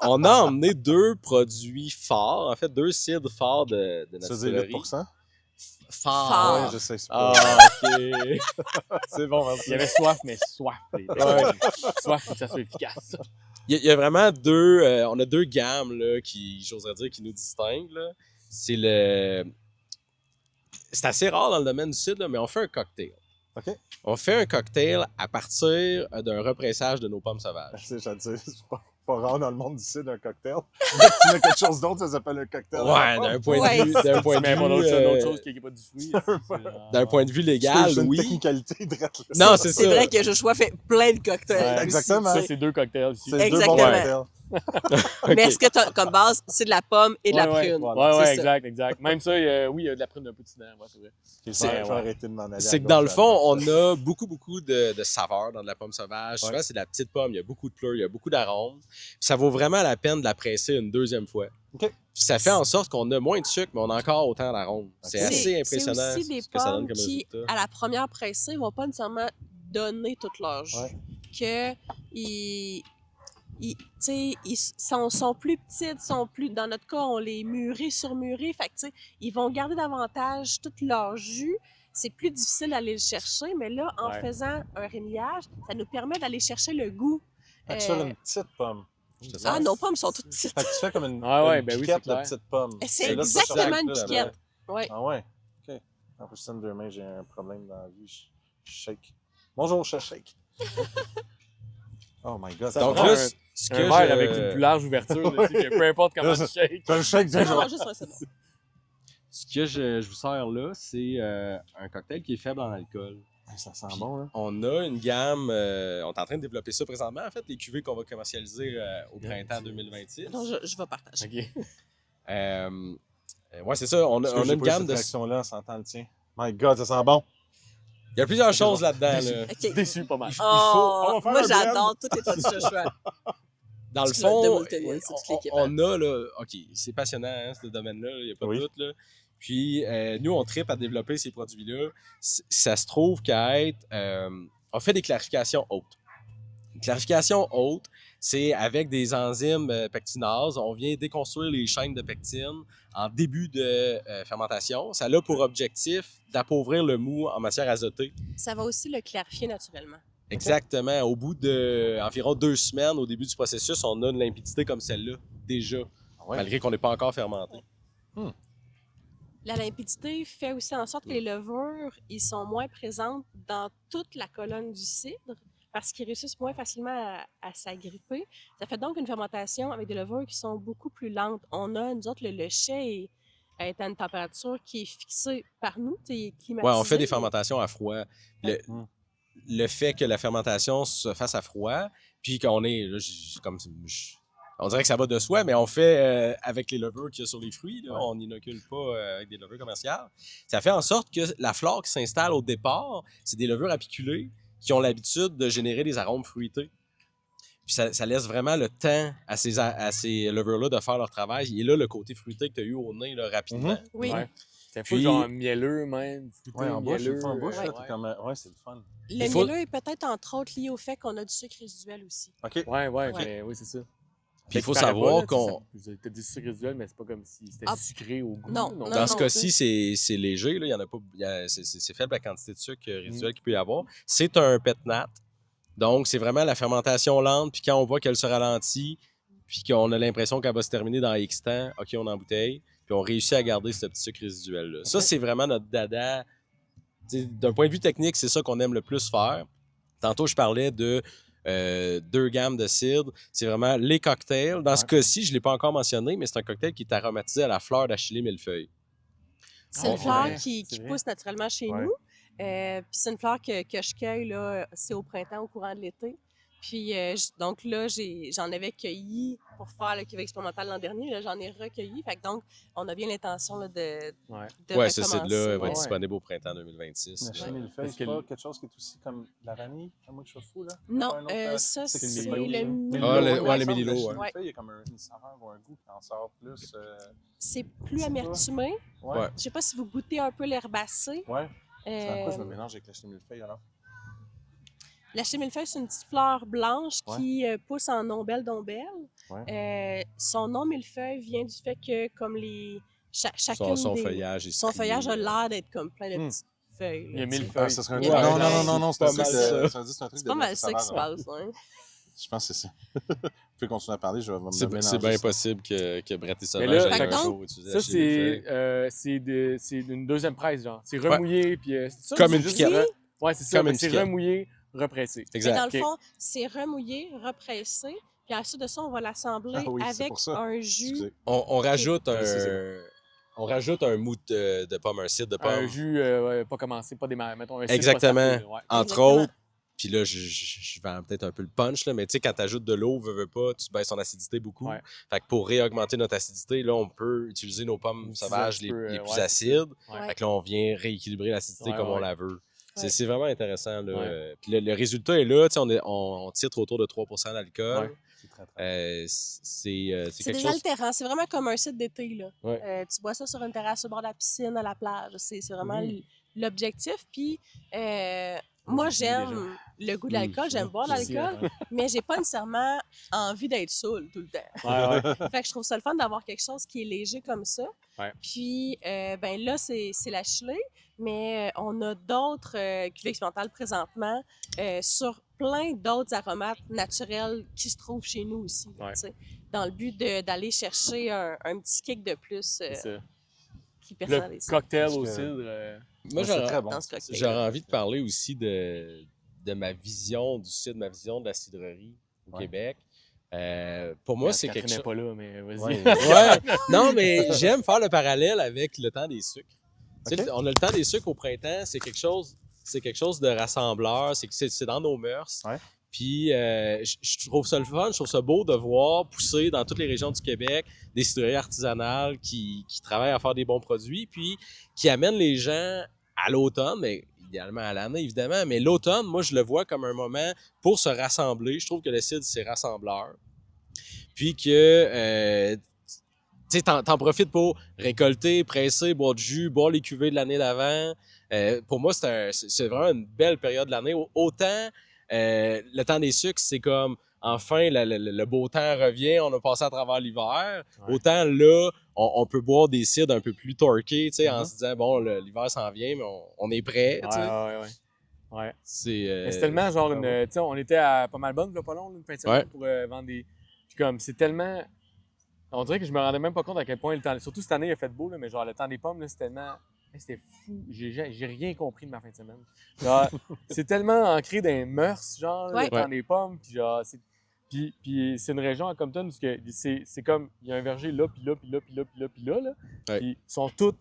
On a emmené 2 produits forts, en fait, 2 cidres forts de notre Ça veut dire distillerie. 8%? Fort. Ouais, je sais, c'est Ah, pas... OK. C'est bon, merci. Il y avait soif, mais soif. Soif, faut que ça soit efficace. Il y a vraiment 2... on a 2 gammes, là, j'oserais dire, qui nous distinguent, là. C'est assez rare dans le domaine du cidre, là, mais on fait un cocktail. OK. On fait un cocktail à partir d'un repressage de nos pommes sauvages. C'est pas rare dans le monde d'ici d'un cocktail. Dès que tu mets quelque chose d'autre, ça s'appelle un cocktail. Ouais, d'un point de vue... D'un point de Mais pas vue, d'autre chose qui n'est pas du fruit. d'un point de vue légal, C'est une oui. technicalité drette, là. Non, c'est ça. C'est vrai que Joshua fait plein de cocktails. Ouais, exactement. Ça, c'est 2 cocktails ici. C'est 2 bons Exactement. cocktails. Mais est-ce que t'as, comme base, c'est de la pomme et de la prune? Ouais, C'est ça. exact. Même ça, oui, il y a de la prune un peu dedans, ouais, c'est vrai. Je vais arrêter de m'en aller. C'est que dans le fond, on a beaucoup de saveurs dans de la pomme sauvage. Souvent, c'est de la petite pomme, il y a beaucoup de fleurs, il y a beaucoup d'arômes. Ça vaut vraiment la peine de la presser une 2e fois. OK. Puis ça fait en sorte qu'on a moins de sucre, mais on a encore autant d'arômes. C'est assez impressionnant C'est aussi des ce que ça donne pommes comme qui, résultat. à la première pressée, vont pas nécessairement donner toute leur jus. Ouais. Ils sont plus petites, dans notre cas, on les mûrit, surmûrit. Fait que, tu sais, ils vont garder davantage tout leur jus. C'est plus difficile d'aller le chercher, mais là, en faisant un rémillage, ça nous permet d'aller chercher le goût. Fait que tu fais une petite pomme. Nos pommes sont toutes petites. Fait que tu fais comme une oui, piquette c'est de petite pomme. C'est là, ça exactement sort une là, là. piquette. Ouais. Ah ouais? OK. En plus, de 2 mains, j'ai un problème dans la vie. Je shake. Bonjour, je shake. Oh my God. Ça Donc prend là, un- ce Un que verre je... avec une plus large ouverture, là, que peu importe comment tu shakes. Je shake, Ça, déjà. juste un second. Ce que je vous sers là, c'est un cocktail qui est faible en alcool. Ça sent bon, là. On a une gamme, on est en train de développer ça présentement. En fait, les cuvées qu'on va commercialiser au printemps 2026. Non, je vais partager. OK. Ouais, c'est ça. On a une gamme de. là, on s'entend le tien. My God, ça sent bon. Il y a plusieurs choses là-dedans. Là. OK. Déçu pas mal. Oh, faire moi, un j'adore tous les produits Joshua. Dans le C'est fond, le Hamiltonien, c'est toute l'équipe, on a là. OK, c'est passionnant, hein, ce domaine-là, il n'y a pas de doute. Là. Puis, nous, on tripe à développer ces produits-là. Ça se trouve qu'à être. On fait des clarifications hautes. Une clarification haute, c'est avec des enzymes pectinases. On vient déconstruire les chaînes de pectine en début de fermentation. Ça a pour objectif d'appauvrir le mou en matière azotée. Ça va aussi le clarifier naturellement. Exactement. Au bout d'environ 2 semaines, au début du processus, on a une limpidité comme celle-là, déjà, malgré qu'on n'est pas encore fermenté. La limpidité fait aussi en sorte que les levures ils sont moins présentes dans toute la colonne du cidre parce qu'ils réussissent moins facilement à s'agripper. Ça fait donc une fermentation avec des levures qui sont beaucoup plus lentes. On a, nous autres, le chai est à une température qui est fixée par nous, qui est climatisée. Oui, on fait des fermentations à froid. Le fait que la fermentation se fasse à froid, puis qu'on est, là, on dirait que ça va de soi, mais on fait avec les levures qu'il y a sur les fruits. Là, on n'inocule pas avec des levures commerciales. Ça fait en sorte que la flore qui s'installe au départ, c'est des levures apiculées qui ont l'habitude de générer des arômes fruités. Puis ça laisse vraiment le temps à ces levures-là de faire leur travail. Et là, le côté fruité que tu as eu au nez là, rapidement. Oui. Ouais. C'est fou, genre mielleux même. Oui, en bouche, mielleux. en bouche, Ouais. c'est le fun. Le mielleux est peut-être entre autres lié au fait qu'on a du sucre résiduel aussi. OK. Mais oui, c'est ça. Puis il faut savoir qu'on... Tu as du sucre résiduel, mais c'est pas comme si c'était sucré au goût. Non. Dans ce cas-ci, c'est léger. Là. Il y en a pas, c'est faible la quantité de sucre résiduel qu'il peut y avoir. C'est un pétnat. Donc, c'est vraiment la fermentation lente. Puis quand on voit qu'elle se ralentit, puis qu'on a l'impression qu'elle va se terminer dans X temps, OK, on embouteille. Puis on réussit à garder ce petit sucre résiduel-là. Okay. Ça, c'est vraiment notre dada. D'un point de vue technique, c'est ça qu'on aime le plus faire. Tantôt, je parlais de 2 gammes de cidre. C'est vraiment les cocktails. Dans ce cas-ci, je ne l'ai pas encore mentionné, mais c'est un cocktail qui est aromatisé à la fleur d'Achillée millefeuille. C'est une fleur qui pousse naturellement chez nous. Puis c'est une fleur que je cueille, là, c'est au printemps, au courant de l'été. Puis donc là, j'en avais cueilli pour faire le cuvée expérimental l'an dernier. Là, j'en ai recueilli. Fait que donc, on a bien l'intention là, de ce cidre-là va être disponible au printemps 2026. La chimilfeuille, c'est pas quelque chose qui est aussi comme la vanille, à moi que je suis fou, là? Non, ça, c'est le Milo. Le Mélilo, La chimilfeuille, il y a comme une saveur ou un goût qui en sort plus. C'est plus amertumé. Ouais. Je sais pas si vous goûtez un peu l'herbacée. Ouais. C'est à quoi je me mélange avec la chimilfeuille, alors? La chimilfeuille, c'est une petite fleur blanche qui pousse en ombelle d'ombelle. Ouais. Son nom millefeuille vient du fait que, comme chacune son des... feuillage est Son strié, feuillage a l'air d'être comme plein de petites feuilles. Il y a 1000 Ah, feuilles. ça serait un Il y truc. a Non, des non, feuilles. non, non, c'est pas un truc mal de. ça. C'est un truc C'est pas de mal ça qui se saveur, passe. Hein. Je pense que c'est ça. Vous pouvez continuer à parler, je vais me C'est mélanger bien ça. possible que Brett et Mais Sauvage là, aient un donc, jour utilisé Ça, la chimilfeuille. c'est une deuxième presse, genre. C'est remouillé, puis... c'est ça, Comme c'est une juste piquette. Ouais, c'est ça. Comme mais une c'est piquette. remouillé, repressé. Mais Exact. dans le Ok. fond, c'est remouillé, repressé, puis ensuite de ça, on va l'assembler Ah oui, c'est avec pour ça. un jus. Excusez. On rajoute c'est on rajoute un mou de pomme, un cidre de pomme. Un jus pas commencé, pas démarré. Mettons un cidre Exactement. pas starté, là, ouais. Entre Exactement. autres, puis là, je vends peut-être un peu le punch, là, mais tu sais, quand tu ajoutes de l'eau, veux pas, tu baisses ton acidité beaucoup. Ouais. Fait que pour réaugmenter notre acidité, là, on peut utiliser nos pommes Utiliser sauvages un petit peu, les plus ouais, acides. Ouais. Fait que là, on vient rééquilibrer l'acidité Ouais, comme on ouais. la veut. Ouais. C'est vraiment intéressant. Là. Ouais. Puis le résultat est là. Tu sais, on titre autour de 3% d'alcool. Ouais. C'est très, très C'est C'est quelque des chose... altérants. C'est vraiment comme un site d'été. Là. Ouais. Tu bois ça sur une terrasse au bord de la piscine, à la plage. C'est vraiment l'objectif. Puis moi, j'aime le goût de l'alcool. J'aime boire de l'alcool. Mais j'ai pas nécessairement envie d'être saoul tout le temps. Ouais. Fait que je trouve ça le fun d'avoir quelque chose qui est léger comme ça. Ouais. Puis, ben là, c'est la Chilée, mais on a d'autres cuvées expérimentales présentement sur plein d'autres aromates naturels qui se trouvent chez nous aussi. Là, Ouais. tu sais, dans le but d'aller chercher un petit kick de plus C'est ça. qui Le personnalise ça. cocktail Parce au que- cidre. Moi, c'est très bon. Dans ce cocktail. j'aurais envie de parler aussi de ma vision du cidre, ma vision de la cidrerie au Québec. Pour moi, c'est quelque Catherine chose... n'est pas là, mais vas-y. Ouais. Ouais. Non, mais j'aime faire le parallèle avec le temps des sucres. Tu sais, Ok. on a le temps des sucres au printemps, c'est quelque chose de rassembleur, c'est dans nos mœurs. Ouais. Puis je trouve ça le fun, je trouve ça beau de voir pousser dans toutes les régions du Québec des cidreries artisanales qui travaillent à faire des bons produits, puis qui amènent les gens à l'automne, mais idéalement à l'année évidemment, mais l'automne, moi je le vois comme un moment pour se rassembler. Je trouve que le cidre, c'est rassembleur. Puis que tu sais, t'en profites pour récolter, presser, boire du jus, boire les cuvées de l'année d'avant. Pour moi, c'est vraiment une belle période de l'année. Autant le temps des sucres, c'est comme enfin le beau temps revient, on a passé à travers l'hiver. Ouais. Autant là, on peut boire des cidres un peu plus torqués, tu sais, en se disant bon, l'hiver s'en vient, mais on est prêt. Tu sais. Ouais. C'est Mais c'est tellement genre une. Tu sais, on était à pas mal bonne, là, pas long, une fin de semaine pour vendre des. Puis comme, c'est tellement. On dirait que je me rendais même pas compte à quel point le temps. Surtout cette année, il a fait beau, là, mais genre le temps des pommes, là, c'est tellement. C'était fou. J'ai rien compris de ma fin de semaine. Genre, c'est tellement ancré dans les mœurs, genre, Ouais. le temps des pommes. Puis genre, puis c'est une région à Compton parce que c'est comme. Il y a un verger là, puis là, puis là, puis là, puis là, puis là. Ouais. Puis ils sont tous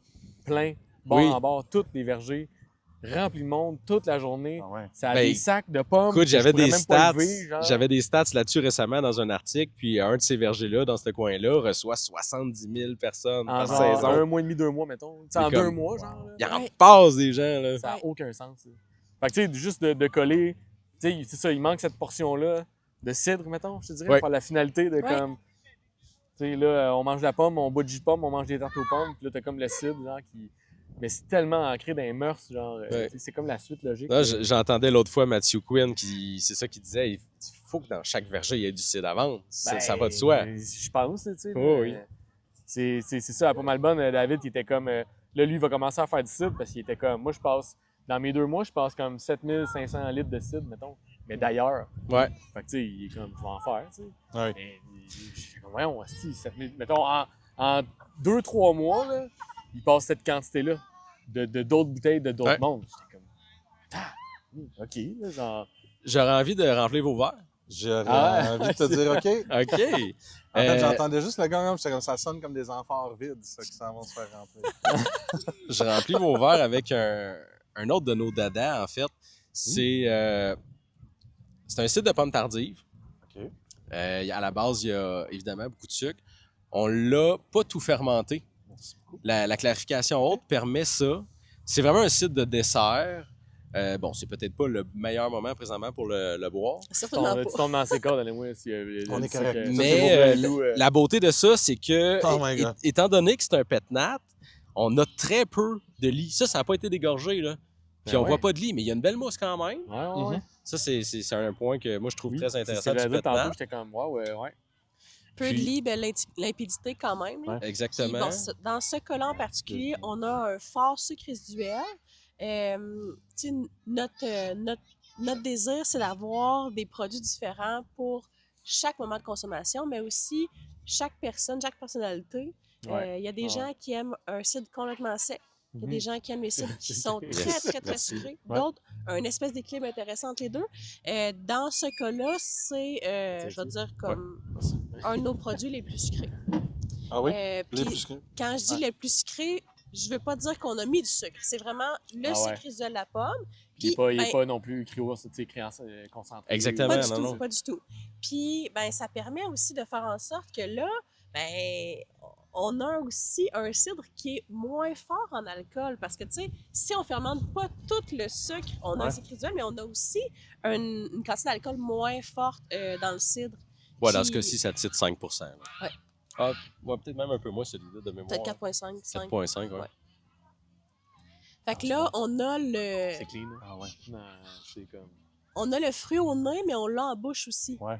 pleins, bord Oui. en bord, tous les vergers, remplis de monde toute la journée. Ah ouais. Ça a Ben, des sacs de pommes. Écoute, que je j'avais pourrais des même pas stats. lever, genre. J'avais des stats là-dessus récemment dans un article, puis un de ces vergers-là, dans ce coin-là, reçoit 70 000 personnes En par genre saison. un mois et demi, 2 mois, mettons. Tu sais, en C'est comme- 2 mois, genre. là. Il en Ouais. passe des gens, là. Ça n'a Ouais. aucun sens. Ça. Fait que tu sais, juste de coller, tu sais, c'est ça, il manque cette portion-là de cidre, mettons, je te dirais, Ouais. pour la finalité de Ouais. comme. Tu sais, là, on mange la pomme, on boit du jus de pomme, on mange des tartes aux pommes, puis là, t'as comme le cidre, genre, qui. Mais c'est tellement ancré dans les mœurs, genre. Ouais. Tu sais, c'est comme la suite logique. Là, j'entendais l'autre fois Matthew Quinn, c'est ça qu'il disait, il faut que dans chaque verger, il y ait du cidre à vendre. Ça va de soi. Je pense, tu sais. Oh, là, oui. C'est ça, à pas mal bonne. David, il était comme. Là, lui, il va commencer à faire du cidre parce qu'il était comme. Moi, je passe. Dans mes 2 mois, je passe comme 7500 litres de cidre, mettons. Mais d'ailleurs. Ouais. Fait que, tu sais, il est comme. Je vais en faire, tu sais. Ouais. Mais je suis comme, voyons, si, 7000. Mettons, en 2-3 mois, là, il passe cette quantité-là de d'autres bouteilles de d'autres Ouais. mondes. J'étais comme. Ah, OK, là, genre. J'aurais envie de remplir vos verres. J'aurais Ah. envie de te dire OK. OK. En fait, Euh, j'entendais juste le gong, j'étais comme ça sonne comme des amphores vides, ça, qui s'en vont se faire remplir. Je remplis vos verres avec un autre de nos dadas, en fait. C'est C'est un cidre de pommes tardives. OK. À la base, il y a évidemment beaucoup de sucre. On l'a pas tout fermenté. Merci beaucoup. La clarification haute permet ça. C'est vraiment un cidre de dessert. Bon, c'est peut-être pas le meilleur moment présentement pour le boire. Certainement Tu pas. tombes dans ses cordes, allez-moi. On est correct. Mais la beauté de ça, c'est que, Oh my God. étant donné que c'est un pétnat, on a très peu de lit. Ça n'a pas été dégorgé, là. Puis Ben on ouais. voit pas de lit, mais il y a une belle mousse quand même. Ouais. Ça, c'est un point que moi, je trouve Oui, très c'est ce intéressant que du j'allais dire tantôt, pétnat. j'étais comme, wow, ouais. Peu de Puis- lit, ben, limpidité quand même. là. Ouais. Puis, Exactement. bon, dans ce cas-là en particulier, on a un fort sucre résiduel. Tu sais, notre désir, c'est d'avoir des produits différents pour chaque moment de consommation, mais aussi chaque personne, chaque personnalité. Ouais. Il y a des Ouais. gens qui aiment un cidre complètement sec. Il y a des gens qui aiment les cidres qui sont Yes. très Merci. sucrés. Ouais. D'autres, une espèce d'équilibre intéressant entre les deux. Dans ce cas-là, c'est, je vais dire, comme un de nos produits les plus sucrés. Ah oui? Puis, Les plus sucrés. quand je dis le plus sucré, je veux pas dire qu'on a mis du sucre. C'est vraiment le Ah ouais. sucre résiduel de la pomme. Il Puis, n'est ben, pas non plus écrit concentré. Exactement. pas du non, tout, non. pas du tout. Puis, ben, ça permet aussi de faire en sorte que là, ben, on a aussi un cidre qui est moins fort en alcool. Parce que, tu sais, si on fermente pas tout le sucre, on a un sucre résiduel, mais on a aussi une quantité d'alcool moins forte dans le cidre. Ouais, dans qui- ce cas-ci, ça titre 5%. là. Ouais. Ah, ouais, peut-être même un peu moins celui-là de mémoire. Peut-être 4,5, 5. 4,5, ouais. Ouais. Fait que là, on a C'est le, clean. Ah ouais. Non, c'est comme... on a le fruit au nez, mais on l'a en bouche aussi. Ouais.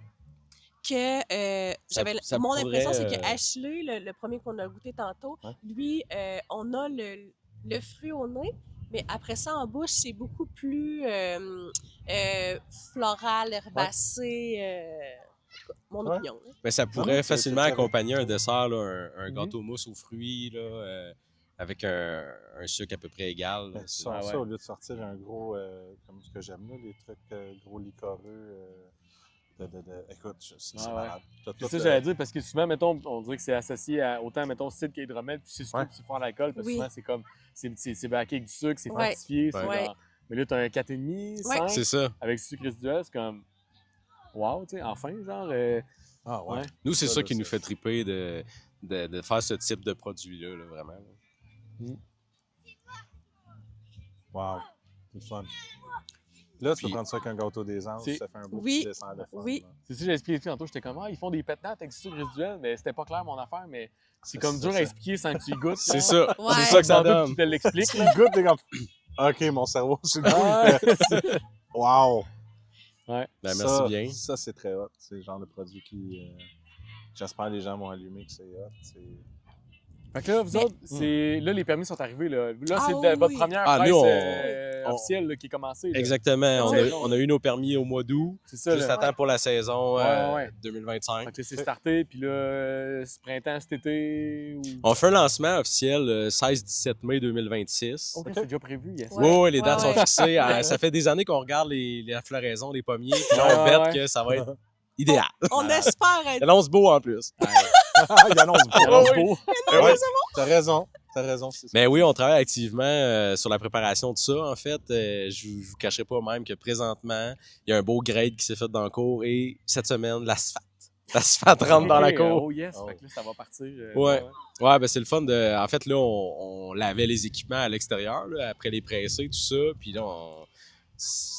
Que Ça mon pourrait, impression, c'est que Ashley, le premier qu'on a goûté tantôt, Ouais. lui, on a le fruit au nez, mais après ça, en bouche, c'est beaucoup plus floral, herbacé. Mon Ouais. opinion. Là. Mais ça non, pourrait c'est facilement très accompagner un dessert, là, un Mhm. gâteau mousse aux fruits, là, avec un sucre à peu près égal. là. Mais tu C'est- sors Ah ça ouais. au lieu de sortir un gros, comme ce que j'aime là, les trucs gros liquoreux. Écoute, c'est Ouais, malade. T'as C'est tout, ça, j'allais dire, parce que souvent, mettons, on dirait que c'est associé à autant, mettons, cidre qu'hydromel, puis c'est sucré, Ouais. puis c'est fort d'alcool, parce que Oui. souvent, c'est comme, c'est baqué avec du sucre, c'est Ouais. fortifié, c'est Ouais. genre... Mais là, t'as un 4,5, 5, C'est ça. avec sucre résiduel, c'est comme... Wow, tu sais, enfin, genre... Ah ouais. ouais. Nous, c'est ça là, qui nous c'est- fait triper de faire ce type de produit-là, là, vraiment. là. Wow. C'est le fun. Là, tu Puis- peux prendre ça avec un gâteau des anges, C'est- ça fait un beau Oui. petit dessert de fun. Oui. là. C'est ça, j'ai expliqué tantôt, j'étais comme, ils font des pétnates avec du sucre résiduel, mais c'était pas clair mon affaire, mais c'est comme C'est dur ça. à expliquer sans que tu y goûtes. C'est là. ça. Ouais. C'est ça que ça Tantôt, donne. tu te l'expliques, Tu là. goûtes, t'es comme. Ok, mon cerveau, c'est le Ah, goût. il fait, Wow! ouais. Ben, Ça, merci bien. Ça, c'est très hot. C'est le genre de produit qui. J'espère que les gens vont allumer que c'est hot. Fait que là, vous Mais- autres, là, les permis sont arrivés. Là, Ah c'est oui, votre oui. première Ah, presse nous, on- officielle là, qui est commencée. là. Exactement. Ouais. On a eu nos permis au mois d'août, C'est ça, juste là. à temps pour la saison Ouais. 2025. Fait que là, c'est starté, puis là, ce printemps, cet été. Ou... On fait un lancement officiel 16-17 mai 2026. Ok, c'est déjà prévu, yes. Oui, ouais, les dates Ouais, sont fixées. Ça fait des années qu'on regarde la floraison des pommiers, puis là, on Ouais, bête ouais. que ça va être idéal. On espère Ça être. annonce beau en plus. Il annonce Ça annonce beau. beau. Ouais, t'as raison. T'as raison, c'est ça. Mais oui, on travaille activement sur la préparation de ça. En fait, je ne vous cacherai pas même que présentement, il y a un beau grade qui s'est fait dans le cours et cette semaine, l'asphalte. L'asphalte rentre dans la Ok, cour. Oh yes, Oh. fait que là, ça va partir. Ouais. Ouais, ben c'est le fun de. En fait, là, on lavait les équipements à l'extérieur, là, après les presser, tout ça. Puis là,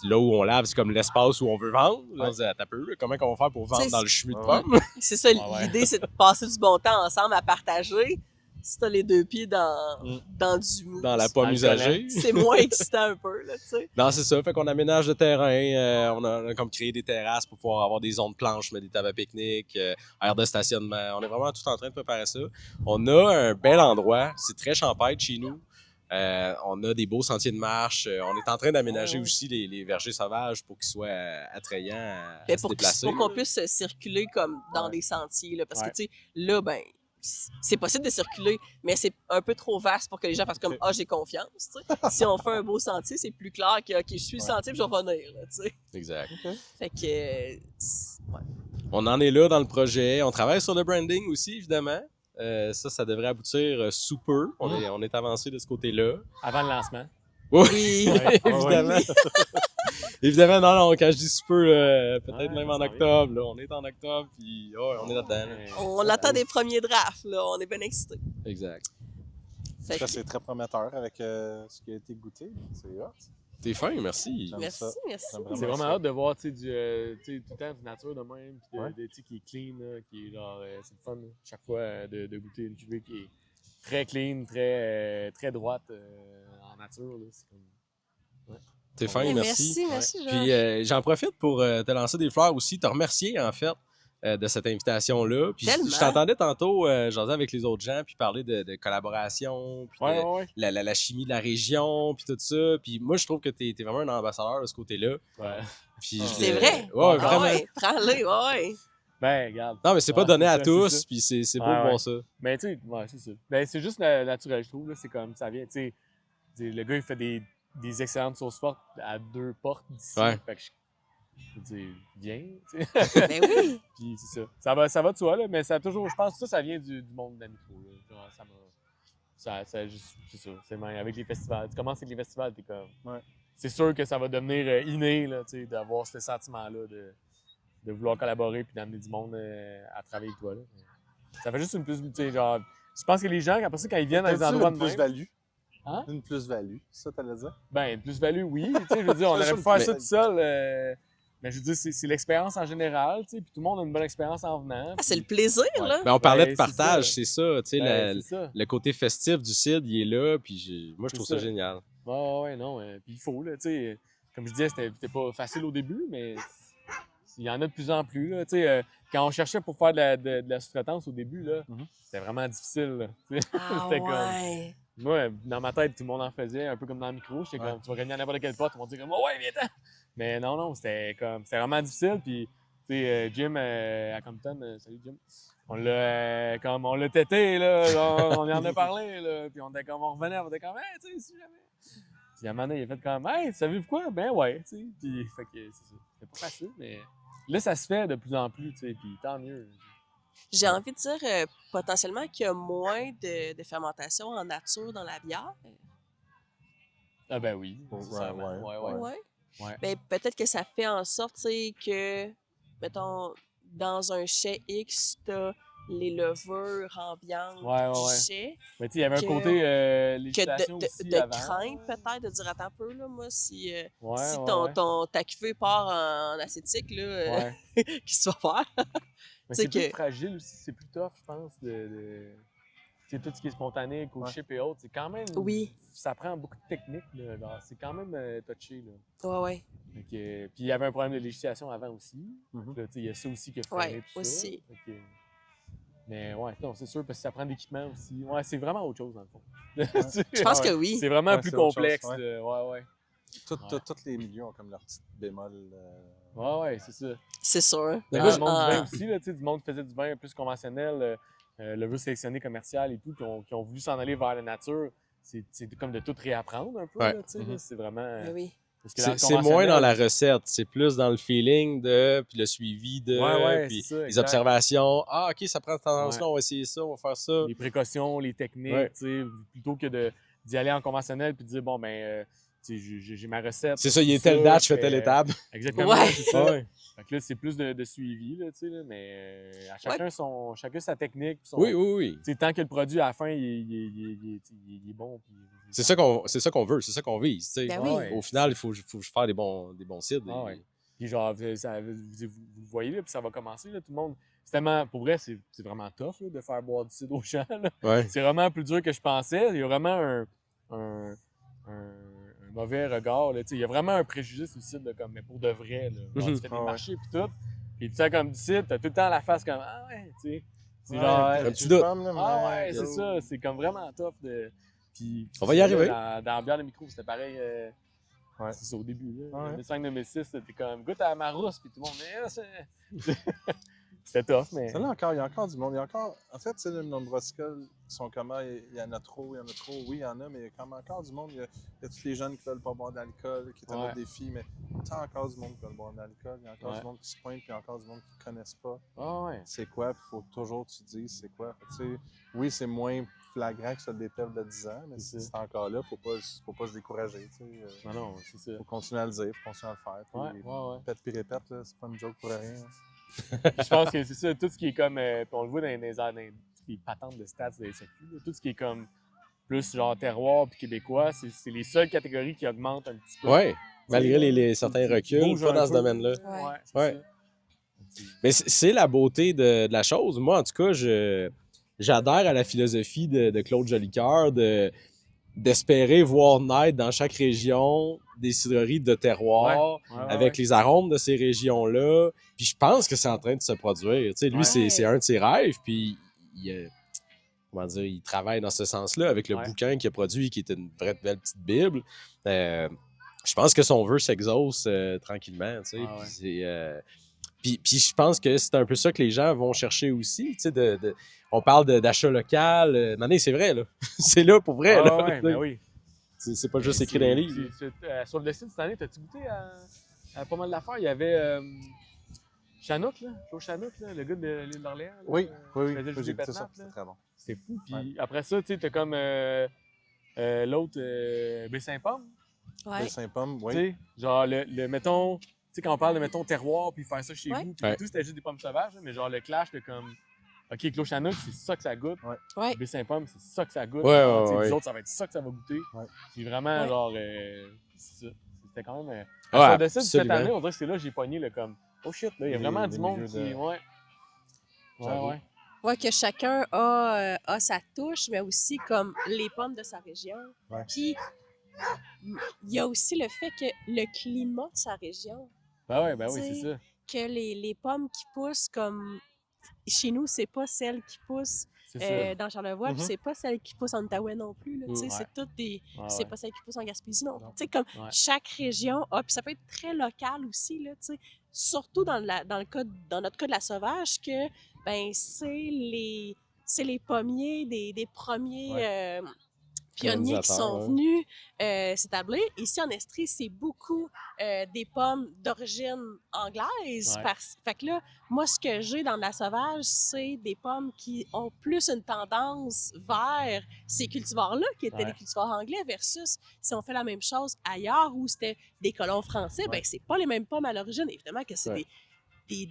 là où on lave, c'est comme l'espace où on veut vendre. Là, on se dit, attends un peu, là, comment on va faire pour vendre T'sais, dans le chemin de ouais. pommes? C'est ça, Ouais. l'idée, c'est de passer du bon temps ensemble à partager. Si t'as les deux pieds dans du mou, Dans la pomme Dans le usagée. c'est moins excitant un peu, là, tu sais. Non, c'est ça. Fait qu'on aménage le terrain. On a comme créé des terrasses pour pouvoir avoir des zones planches, mettre des tables à pique-nique, aires de stationnement. On est vraiment tout en train de préparer ça. On a un bel endroit. C'est très champêtre chez nous. On a des beaux sentiers de marche. On est en train d'aménager Ouais. aussi les vergers sauvages pour qu'ils soient attrayants à Mais se pour déplacer. qu'on puisse circuler comme dans Ouais. des sentiers, là, parce Ouais. que, tu sais, là, ben, c'est possible de circuler, mais c'est un peu trop vaste pour que les gens fassent comme Ok. « Ah, j'ai confiance », tu sais. Si on fait un beau sentier, c'est plus clair que « OK, je suis le Ouais. sentier, puis je vais revenir », là, tu sais. Exact. Fait que, ouais. On en est là dans le projet. On travaille sur le branding aussi, évidemment. Ça devrait aboutir sous peu. On est avancé de ce côté-là. Avant le lancement. Oui, Oui. évidemment. Évidemment, non, quand je dis sous peu, peut-être même en ça octobre, là, on est en octobre, puis on est là-dedans. Là. On attend des premiers drafts, là. On est bien excités. Exact. Fait que- C'est très prometteur avec ce qui a été goûté. C'est hot. T'es fin, merci. J'aime Merci, ça. merci. J'aime C'est ça. vraiment hâte de voir tout le temps du nature de même, puis Ouais. tu sais, qui est clean, là, qui est genre, c'est le fun là, chaque fois de goûter une cuvée qui est très clean, très droite en nature. Là, c'est comme... T'es fin, Eh, merci. merci, Georges. Puis j'en profite pour te lancer des fleurs aussi, te remercier en fait de cette invitation-là. Puis Tellement. je t'entendais tantôt jaser avec les autres gens, puis parler de collaboration, puis de la chimie de la région, puis tout ça. Puis moi, je trouve que t'es vraiment un ambassadeur de ce côté-là. Ouais. Puis C'est vrai? Ouais, Ah vraiment. ouais, prends-le, ouais. Ben, regarde. Non, mais c'est pas Ouais, donné c'est à ça, tous, c'est ça. puis c'est beau Ouais, de ouais. voir ça. Ben, tu sais, ouais, c'est ça. Ben, c'est juste naturel, je trouve. Là. C'est comme, ça vient, tu sais, le gars, il fait des excellentes sauces fortes à 2 portes d'ici. Ouais. Fait que je veux dire, viens, tu sais. Ben oui. Puis c'est ça. Ça va de soi, là, mais ça a toujours, je pense que ça vient du monde de la micro. Là. Genre, ça juste, c'est ça. C'est même avec les festivals. Tu commences avec les festivals, t'es comme. Ouais. C'est sûr que ça va devenir inné, là, tu sais, d'avoir ce sentiment-là de vouloir collaborer puis d'amener du monde à travailler avec toi. Là. Ça fait juste une plus, tu sais, genre. Je pense que les gens, après ça, quand ils viennent dans les T'as-tu endroits une de même, plus-value. Hein? Une plus-value, ça, t'allais dire? ben, une plus-value, oui. Tu sais, je veux dire, on aurait pu faire ça tout seul. Mais je veux dire, c'est l'expérience en général, tu sais, puis tout le monde a une bonne expérience en venant. Ah, c'est puis- le plaisir, Ouais. là. Mais on parlait Ben, de c'est partage, ça. c'est ça. Tu sais, Ben, c'est ça. le côté festif du CID, il est là, puis moi, je C'est trouve ça ça. génial. Ouais, non. Puis il faut, là, tu sais. Comme je disais, c'était pas facile au début, mais il y en a de plus en plus, là. Tu sais, quand on cherchait pour faire de la sous-traitance au début, là, c'était vraiment difficile, là. Tu sais, Ah c'était ouais. moi, dans ma tête, tout le monde en faisait, un peu comme dans le micro. J'étais Ouais. comme, tu vas gagner à n'importe quel pote, on va dire comme, ouais, viens-t'en. Mais non, c'était vraiment difficile. Puis, tu sais, Jim à Compton, salut Jim, on l'a tété, là, genre, on y en a parlé, là. Puis on était comme, on revenait, on était comme, hey, tu sais, si jamais. Puis à un moment donné, il a fait comme, hey, savez-vous quoi? Ben ouais, tu sais. Puis, fait que c'est ça. C'était pas facile, mais là, ça se fait de plus en plus, tu sais. Puis tant mieux. J'ai envie de dire potentiellement qu'il y a moins de fermentation en nature dans la bière. Ah ben oui. Ouais, nécessairement. ouais. Ouais. Ouais. Ben, peut-être que ça fait en sorte, tu sais, que, mettons, dans un chai X, t'as les levures ambiantes Ouais. du chai, Mais tu sais, il y avait un Que- côté que législation aussi de avant. crainte peut-être, de dire, attends un peu, là, moi, si, Ouais, si ouais. ta cuvée part en acétique, là, Ouais. qu'est-ce que tu vas faire? Mais Tu sais c'est plus que- fragile aussi, c'est plus tough, je pense, Tu sais, tout ce qui est spontané, cold chip et autres, c'est quand même... Oui. Ça prend beaucoup de technique, là. Genre, c'est quand même touché, là. Ouais. Fait que- puis il y avait un problème de législation avant aussi. Mhm. Là, tu sais, il y a ça aussi qui a Ouais, freiné tout aussi. ça. Fait que- Mais ouais, non, c'est sûr, parce que ça prend d'équipement aussi. Ouais, c'est vraiment autre chose, dans le fond. Je pense que oui. C'est vraiment Ouais, plus c'est autre chose, complexe, ouais. là. Ouais. Tous les milieux ont comme leur petite bémol. Ouais, c'est ça. C'est sûr. Mais Ah, là, le monde ah, du vin aussi, là, tu sais, du monde qui faisait du vin plus conventionnel, levure sélectionnée commercial et tout, qui ont voulu s'en aller vers la nature, c'est comme de tout réapprendre un peu, Ouais. là, tu sais, là, c'est vraiment... ben oui. parce que dans le C'est moins conventionnel- dans la recette, c'est plus dans le feeling puis le suivi Ouais, puis c'est ça, les exact. observations. Ah, OK, ça prend cette tendance-là, Ouais. on va essayer ça, on va faire ça. Les précautions, les techniques, Ouais. tu sais, plutôt que d'y aller en conventionnel puis de dire, bon, ben, tu sais, j'ai ma recette. C'est ça, il tout est telle date, je fais fais- telle étape. Exactement, Ouais. c'est ça. Ouais. Fait que là, c'est plus de suivi, là, tu sais, là, mais à chacun, chacun sa technique. puis son- Oui. Tu sais, tant que le produit, à la fin, il est bon. puis- C'est ça qu'on veut, c'est ça qu'on vise. Tu sais. Ben oui. Ouais. Au final, il faut faire des bons cides. Ah ouais. Puis genre, vous le voyez, là, puis ça va commencer, là, tout le monde. C'est tellement, pour vrai, c'est vraiment tough, là, de faire boire du cidre aux gens, là. Ouais. C'est vraiment plus dur que je pensais. Il y a vraiment un mauvais regard, là. Tu sais, il y a vraiment un préjudice du cidre, là, comme, mais pour de vrai, là. Genre, tu fais des Ah ouais. marchés, puis tout. Puis tu sais, comme du cidre, t'as tout le temps la face comme, ah ouais, tu sais. C'est Ouais, genre, un petit doute. ah ouais, c'est ça. C'est comme vraiment tough de. Puis, On va y arriver. Dans la bière de micro, c'était pareil. Ouais. C'est ça au début. Là. Ouais. 2005-2006, t'es comme goûte à ma rousse, puis tout le monde. Mais, c'est... C'était tough, mais... Là encore, il y a encore du monde. Il y a encore... En fait, le nombre de brassicoles sont comment? Il y en a trop, il y en a trop. Oui, il y en a, mais il y a quand même encore du monde. Il y a tous les jeunes qui veulent pas boire d'alcool, qui ont des filles, mais il y a encore du monde qui veut boire d'alcool. Il y a encore du monde qui se pointe, puis il y a encore du monde qui ne connaissent pas. C'est quoi? Puis il faut toujours que tu dises c'est quoi. Oui, c'est moins flagrant que ça des tèvres de 10 ans, mais c'est encore là, faut pas se décourager. Non, c'est ça. Faut continuer à le dire, faut continuer à le faire. Pète puis répète, là, c'est pas une joke pour rien. Je pense que c'est ça, tout ce qui est comme, on le voit dans les patentes de stats des SAQ, tout ce qui est comme plus genre terroir puis québécois, c'est les seules catégories qui augmentent un petit peu. Oui, malgré certains reculs, pas dans ce domaine-là. Ouais. Mais c'est la beauté de la chose. Moi, en tout cas, j'adhère à la philosophie de Claude Jolicoeur d'espérer voir naître dans chaque région des cidreries de terroir avec les arômes de ces régions-là. Puis je pense que c'est en train de se produire. Tu sais, lui, c'est un de ses rêves. Puis il travaille dans ce sens-là avec le bouquin qu'il a produit, qui est une vraie belle petite Bible. Je pense que son vœu s'exauce tranquillement. Tu sais, puis je pense que c'est un peu ça que les gens vont chercher aussi. Tu sais, on parle d'achat local. Maintenant, c'est vrai, là. C'est là pour vrai. Là. Ben oui. C'est pas juste écrit dans les livres. Sur le site cette année, as-tu goûté à pas mal d'affaires? Il y avait Chanook, là, Claude Chanook, là, le gars de l'île d'Orléans. Oui. J'ai goûté ça. C'est très bon. C'était fou. Puis après ça, tu sais, t'as comme l'autre, Baie-Saint-Pomme. Baie-Saint-Pomme, oui. Tu sais, genre, mettons, tu sais, quand on parle de, mettons, terroir, puis faire ça chez vous, puis tout, c'était juste des pommes sauvages, mais genre, le clash de comme, OK, Claude Chanook, c'est ça que ça goûte. Baie-Saint-Pomme, c'est ça que ça goûte. Les autres, ça va être ça que ça va goûter. Puis vraiment, genre, c'est ça. C'était quand même. Sur de ça, cette année, on dirait que c'est là que j'ai pogné, le comme, oh shit, là, il y a vraiment du monde qui. Ouais, que chacun a sa touche, mais aussi comme les pommes de sa région. Puis, il y a aussi le fait que le climat de sa région. Ben oui, c'est ça. Que les pommes qui poussent comme. Chez nous, c'est pas celles qui poussent dans Charlevoix, puis c'est pas celles qui poussent en Outaouais non plus. Là, c'est toutes des. C'est pas celles qui poussent en Gaspésie non. Tu sais, comme chaque région a. Puis ça peut être très local aussi, là, tu sais. Surtout dans notre cas de la sauvage, que ben c'est les pommiers des premiers pionniers qui sont venus s'établir. Ici, en Estrie, c'est beaucoup des pommes d'origine anglaise. Fait que là, moi, ce que j'ai dans la sauvage, c'est des pommes qui ont plus une tendance vers ces cultivars-là, qui étaient des cultivars anglais, versus si on fait la même chose ailleurs, où c'était des colons français, ben c'est pas les mêmes pommes à l'origine. Évidemment que c'est des puis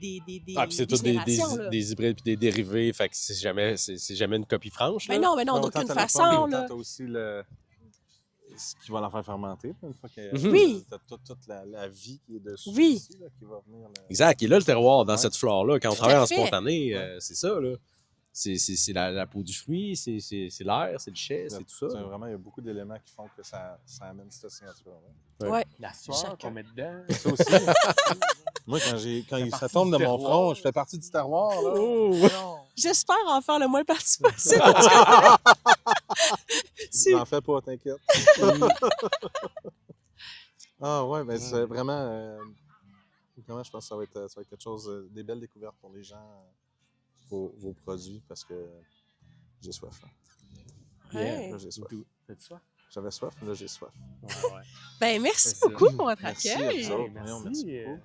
c'est tous des hybrides puis des dérivés, fait que c'est jamais une copie franche. Mais non, d'aucune façon. T'as aussi ce qui va la faire fermenter, une fois que t'as toute la vie qui est dessus aussi, là, qui va venir. Exact, et là, le terroir dans cette flore-là, quand on travaille en spontané, c'est ça, là. C'est la peau du fruit, c'est l'air, c'est le chai, c'est tout ça. Vraiment, il y a beaucoup d'éléments qui font que ça amène cette signature-là. Ouais. La sueur qu'on met dedans. Ça aussi. Moi, quand ça tombe de mon front, je fais partie du terroir. Là. J'espère en faire le moins partie possible. N'en fais pas, t'inquiète. Mais c'est vraiment, je pense que ça va être quelque chose, des belles découvertes pour les gens. Vos produits, parce que j'ai soif. Là, j'ai soif. T'as-tu soif? J'avais soif, mais là, j'ai soif. Ben, merci beaucoup pour votre accueil. Merci beaucoup.